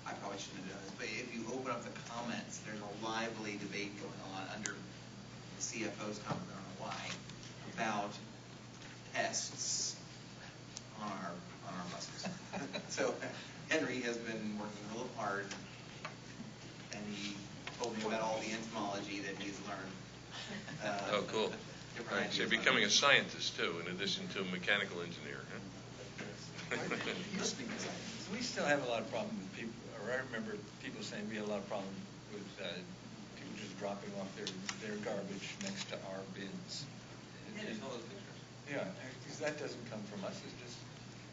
Speaker 4: I probably shouldn't have done this, but if you open up the comments, there's a lively debate going on under the CFO's comment, I don't know why, about pests on our buses. So Henry has been working real hard, and he told me about all the entomology that he's learned.
Speaker 1: Oh, cool.
Speaker 4: Different
Speaker 1: All right, so you're
Speaker 4: ideas.
Speaker 1: becoming a scientist too, in addition to a mechanical engineer, huh?
Speaker 5: We still have a lot of problems with people, or I remember people saying we had a lot of problems with people just dropping off their garbage next to our bins.
Speaker 4: Yeah, there's all those pictures.
Speaker 5: Yeah, because that doesn't come from us, it's just,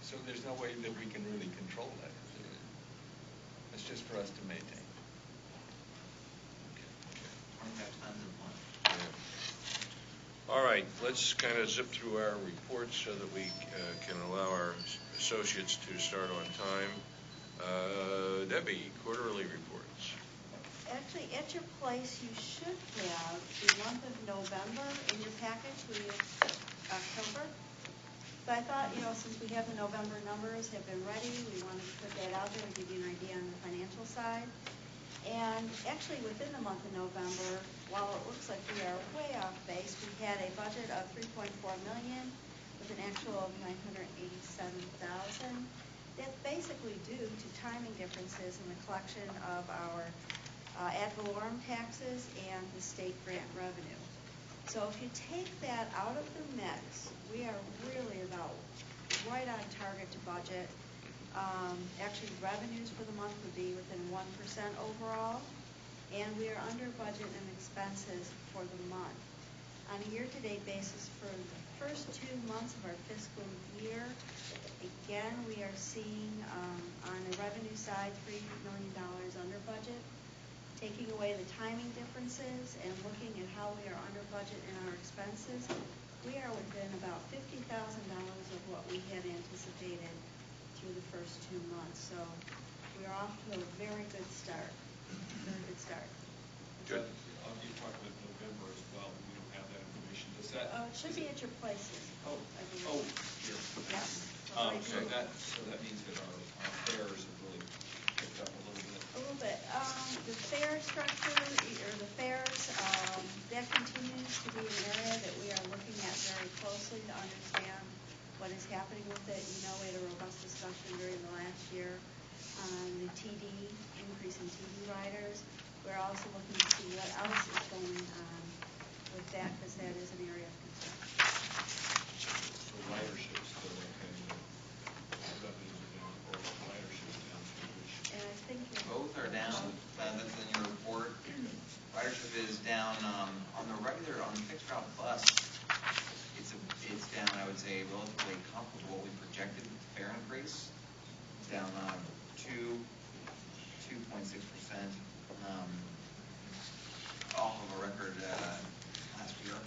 Speaker 5: so there's no way that we can really control that. It's just for us to maintain.
Speaker 4: We have tons of fun.
Speaker 1: Yeah. All right, let's kind of zip through our reports so that we can allow our associates to start on time. Debbie, quarterly reports.
Speaker 14: Actually, at your place, you should have the month of November in your package. We have October. So I thought, since we have the November numbers have been ready, we wanted to put that out there and give you an idea on the financial side. And actually, within the month of November, while it looks like we are way off base, we had a budget of $3.4 million with an actual of $987,000. That's basically due to timing differences in the collection of our ad valorem taxes and the state grant revenue. So if you take that out of the mix, we are really about right on target to budget. Actually, revenues for the month would be within 1% overall, and we are under budget and expenses for the month. On a year-to-date basis for the first 2 months of our fiscal year, again, we are seeing on the revenue side $3 million under budget. Taking away the timing differences and looking at how we are under budget in our expenses, we are within about $50,000 of what we had anticipated through the first 2 months. So we're off to a very good start. Very good start.
Speaker 1: Good.
Speaker 7: You talked about November as well. We don't have that information. Does that?
Speaker 14: It should be at your places.
Speaker 7: Oh, here.
Speaker 14: Yeah.
Speaker 7: So that means that our fares have really picked up a little bit.
Speaker 14: A little bit. The fare structure, or the fares, that continues to be an area that we are looking at very closely to understand what is happening with it. We had a robust discussion during the last year on the TD, increase in TD riders. We're also looking to see what else is going on with that, because that is an area of concern.
Speaker 7: So ridership's still okay, but revenues are down, or ridership's down too, which.
Speaker 14: And I think
Speaker 4: Both are down. That's in your report. Ridership is down on the fixed route bus. It's down, I would say, relatively comparable to what we projected with the fare increase. It's down 2.6%, off of a record last year.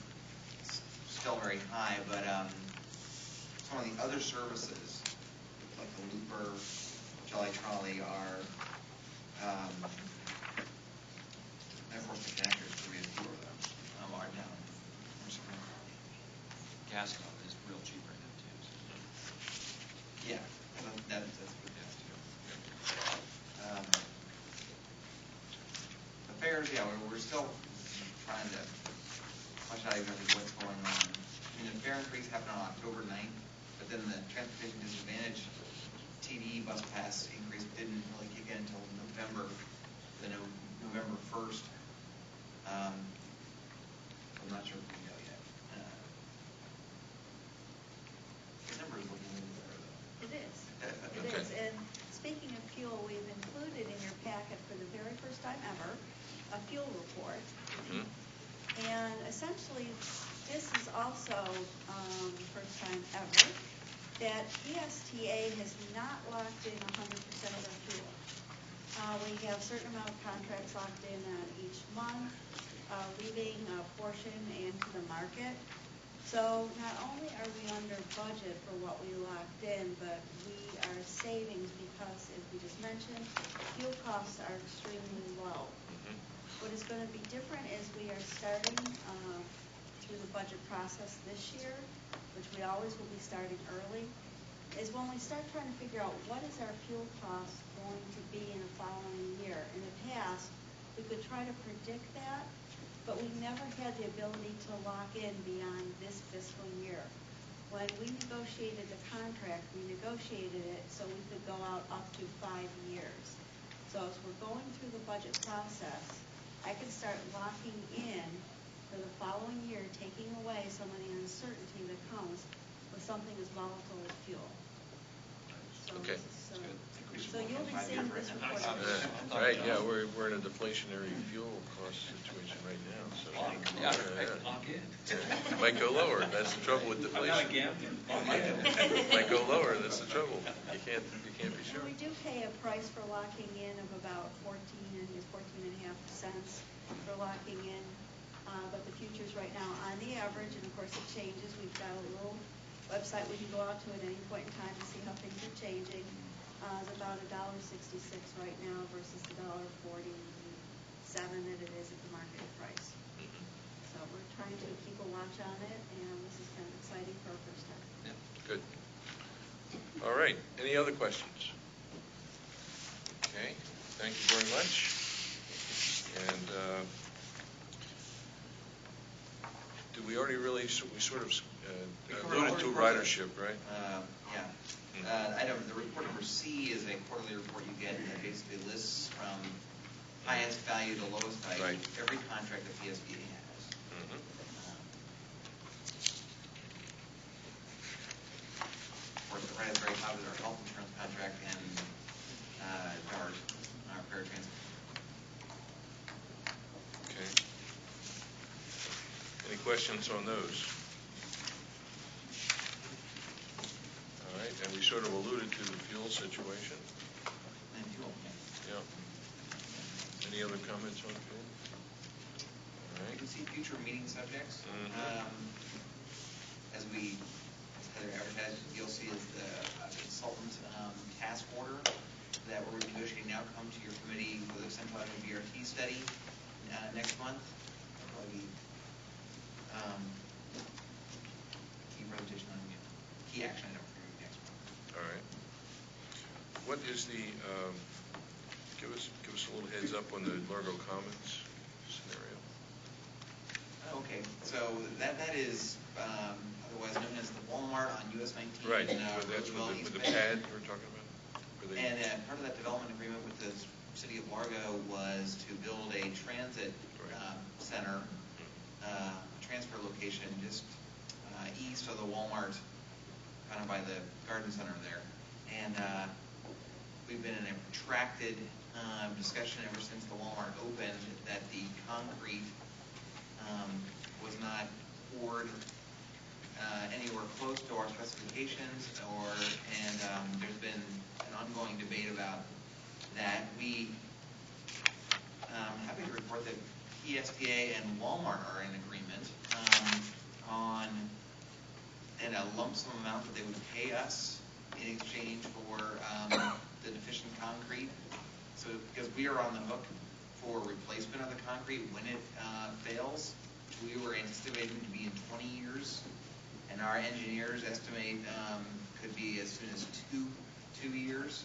Speaker 4: It's still very high, but some of the other services, like the Looper, Jolly Trolley, are and of course the connectors, we have fewer of them, are down.
Speaker 11: Gas is real cheap right now too.
Speaker 4: Yeah, that's good gas too. The fares, yeah, we're still trying to flesh out exactly what's going on. I mean, the fare increase happened on October 9th, but then the transportation disadvantage TD bus pass increase didn't really kick in until November 1st. I'm not sure if we know yet. The number is looking a little better though.
Speaker 14: it is. It is. And speaking of fuel, we've included in your packet for the very first a fuel report.
Speaker 1: Mhm.
Speaker 14: And essentially, this is also the first time ever that PSTA has not locked in 100% of their fuel. We have a certain amount of contracts locked in each month, leaving a portion into the market. So not only are we under budget for what we locked in, but we are savings because, as we just mentioned, fuel costs are extremely low.
Speaker 1: Mhm.
Speaker 14: What is going to be different is we are starting through the budget process this year, which we always will be starting early, is when we start trying to figure out what is our fuel cost going to be in the following year. In the past, we could try to predict that, but we never had the ability to lock in beyond this fiscal year. When we negotiated the contract, we negotiated it so we could go out up to 5 years. So as we're going through the budget process, I can start locking in for the following year, taking away some of the uncertainty that comes with something as volatile as fuel. So
Speaker 1: Okay.
Speaker 14: so you'll be seeing this report.
Speaker 1: Right, yeah, we're in a deflationary fuel cost situation right now, so. Might go lower, that's the trouble with deflation. Might go lower, that's the trouble. You can't be sure.
Speaker 14: We do pay a price for locking in of about 14.5 cents for locking in, but the futures right now on the average, and of course it changes, we've got a little website we can go out to at any point in time to see how things are changing. It's about $1.66 right now versus the $1.47 that it is at the market price. So we're trying to keep a watch on it, and this is kind of exciting for our first time.
Speaker 1: Yeah, good. All right, any other questions? Okay, thank you very much. And did we already we sort of alluded to ridership, right?
Speaker 4: Yeah. The report number C is a quarterly report you get that basically lists from highest value to lowest value,
Speaker 1: Right.
Speaker 4: every contract that PSTA has.
Speaker 1: Mhm.
Speaker 4: Of course, the right is very top is our health insurance contract and DART, our paratransit.
Speaker 1: Okay. Any questions on those? All right, and we sort of alluded to the fuel situation.
Speaker 4: And fuel.
Speaker 1: Yeah. Any other comments on fuel? All
Speaker 4: You
Speaker 1: right.
Speaker 4: can see future meeting subjects.
Speaker 1: Mhm.
Speaker 4: As Heather advertised, you'll see is the consultant task order that we're negotiating now come to your committee for the Central Avenue BRT study next month. That'll be key presentation on key action item for you next month.
Speaker 1: All right. What is the, give us a little heads up on the Largo Commons scenario.
Speaker 4: Okay, so that is otherwise known as the Walmart on US 19.
Speaker 1: Right,
Speaker 4: in,
Speaker 1: so that's
Speaker 4: Roosevelt,
Speaker 1: with
Speaker 4: East
Speaker 1: the
Speaker 4: Bay.
Speaker 1: pad we're talking about?
Speaker 4: And part of that development agreement with the city of Largo was to build a transit center, transfer location just east of the Walmart, kind of by the garden center there. And we've been in a protracted discussion ever since the Walmart opened that the concrete was not poured anywhere close to our specifications, and there's been an ongoing debate about that. I'm happy to report that PSTA and Walmart are in agreement on a lump sum amount that they would pay us in exchange for the deficient concrete. So because we are on the hook for replacement of the concrete when it fails, we were anticipating to be in 20 years, and our engineers estimate could be as soon as two years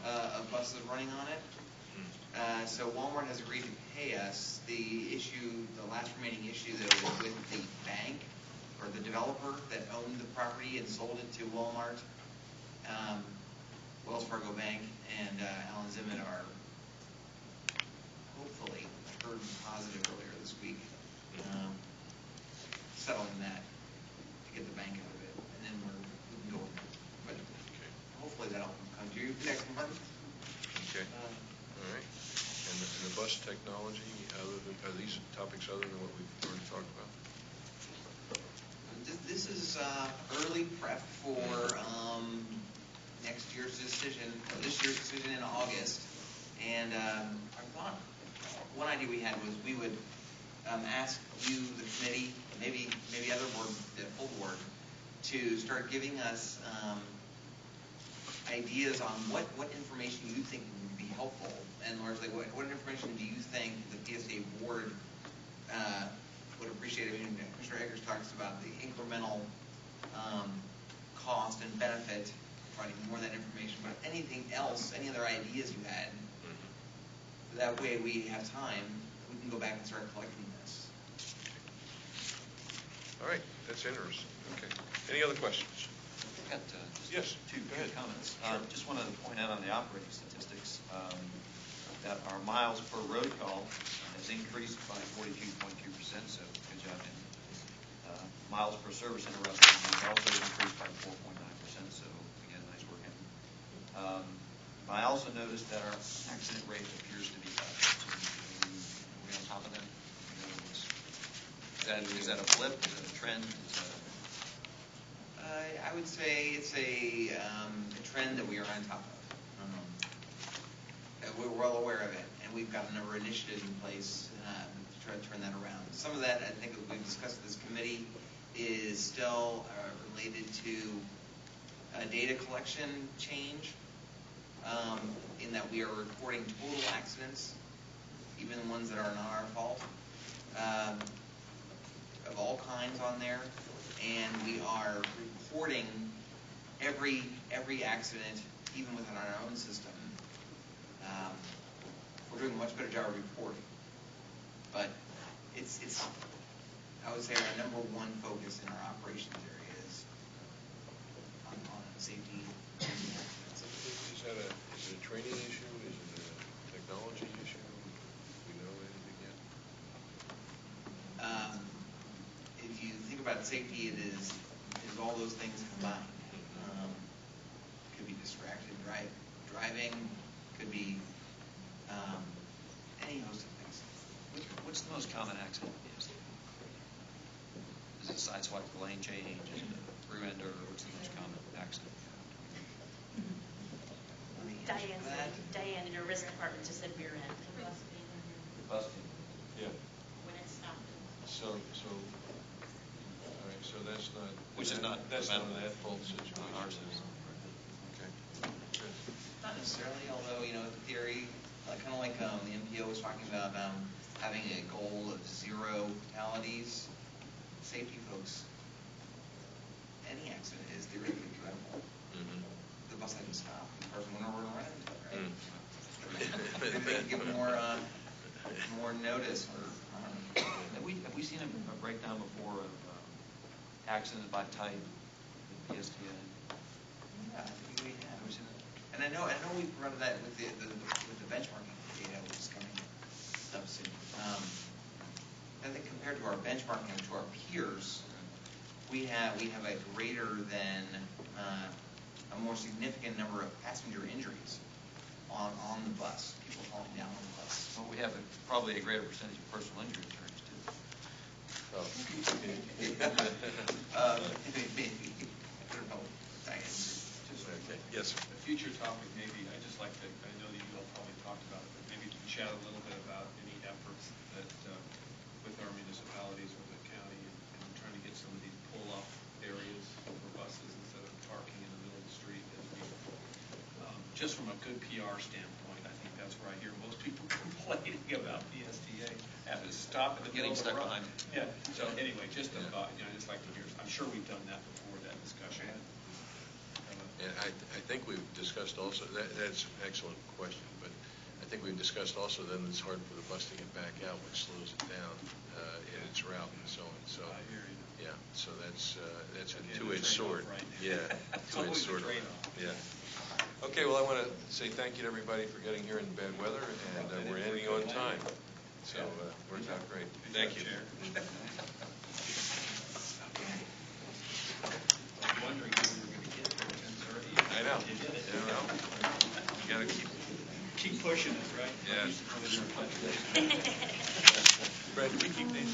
Speaker 4: of buses running on it. So Walmart has agreed to pay us. The last remaining issue though is with the bank or the developer that owned the property and sold it to Walmart. Wells Fargo Bank and Alan Zimmett are hopefully, I heard positive earlier this week, settling that to get the bank out of it, and then we can go with it. But hopefully that'll come to you next month.
Speaker 1: Okay. All right. And the bus technology, are these topics other than what we've already talked about?
Speaker 4: This is early prep for next year's decision, or this year's decision in August. And I thought one idea we had was we would ask you, the committee, maybe other board, the full board, to start giving us ideas on what information you think would be helpful, and largely what information do you think the PSTA board would appreciate. I mean, Mr. Eggers talks about the incremental cost and benefit, providing more of that information, but anything else, any other ideas you had, that way we have time, we can go back and start collecting this.
Speaker 1: All right, that's interesting. Okay. Any other questions?
Speaker 11: I've got
Speaker 1: Yes.
Speaker 11: two
Speaker 1: Go ahead.
Speaker 11: comments. Just wanted to point out on the operating statistics that our miles per road call has increased by 42.2%, so good job, Andy. Miles per service interruption has also increased by 4.9%, so again, nice work, Andy. I also noticed that our accident rate appears to be up. So are we on top of that? Is that a blip? Is that a trend?
Speaker 4: I would say it's a trend that we are on top of. We're well aware of it, and we've got a number of initiatives in place to try to turn that around. Some of that, I think, that we've discussed in this committee, is still related to data collection change, in that we are reporting total accidents, even the ones that are not our fault, of all kinds on there, and we are reporting every accident, even within our own system. We're doing a much better job of reporting, but it's I would say our number one focus in our operations area is on safety.
Speaker 1: Is it a training issue? Is it a technology issue? Do we know anything yet?
Speaker 4: If you think about safety, it is all those things combined. Could be distracted driving, could be any host of things.
Speaker 11: What's the most common accident? Is it sideswipe the lane change? Is it a rear ender? What's the most common accident?
Speaker 13: Diane in her risk department just said rear end.
Speaker 11: Busting.
Speaker 1: Yeah.
Speaker 12: When it's stopped.
Speaker 1: So, all right, so that's not.
Speaker 11: Which is not
Speaker 1: That's not
Speaker 11: preventable.
Speaker 1: that fault situation.
Speaker 11: Ours is.
Speaker 1: Okay. Good.
Speaker 4: Not necessarily, although, in theory, kind of like the MPO was talking about having a goal of 0 fatalities. Safety folks, any accident is theoretically preventable.
Speaker 1: Mm-hmm.
Speaker 4: The bus had to stop. The person went over and ran into it, right?
Speaker 1: Mm.
Speaker 4: They can give more notice.
Speaker 11: Have we seen a breakdown before of accidents by type in PSTA?
Speaker 4: Yeah, I think we have.
Speaker 11: Have we seen that?
Speaker 4: And I know we provided that with the benchmarking data, which is coming up soon. I think compared to our benchmarking to our peers, we have a greater than a more significant number of passenger injuries on the bus, people falling down on the bus.
Speaker 11: Well, we have probably a greater percentage of personal injury injuries too.
Speaker 1: Oh.
Speaker 4: Maybe. I don't know. Diane.
Speaker 1: Okay. Yes.
Speaker 7: A future topic, maybe, I know that you all probably talked about it, but maybe you can chat a little bit about any efforts that with our municipalities or the county and trying to get some of these pull-off areas for buses instead of parking in the middle of the street. Just from a good PR standpoint, I think that's where I hear most people complaining about PSTA, having to stop at the middle of the road.
Speaker 11: Getting stuck behind.
Speaker 7: Yeah, so anyway, just a thought, I'd just like to hear, I'm sure we've done that before, that discussion.
Speaker 1: And I think we've discussed also, that's an excellent question, but I think we've discussed also then it's hard for the bus to get back out, which slows it down in its route and so on. So,
Speaker 7: I hear you.
Speaker 1: yeah, so that's a
Speaker 7: Again,
Speaker 1: two-edged
Speaker 7: the
Speaker 1: sword.
Speaker 7: trade-off, right?
Speaker 1: Yeah,
Speaker 7: It's
Speaker 1: two-edged
Speaker 7: always a
Speaker 1: sword.
Speaker 7: trade-off.
Speaker 1: Yeah. Okay, well, I want to say thank you to everybody for getting here in bad weather, and we're ending on time. So, worked out great. Thank you.
Speaker 7: I was wondering when we were going to get there at 10:30.
Speaker 1: I know.
Speaker 7: You did it.
Speaker 1: You got to keep
Speaker 5: Keep pushing it, right?
Speaker 1: Yes.
Speaker 5: Brad, do we keep these?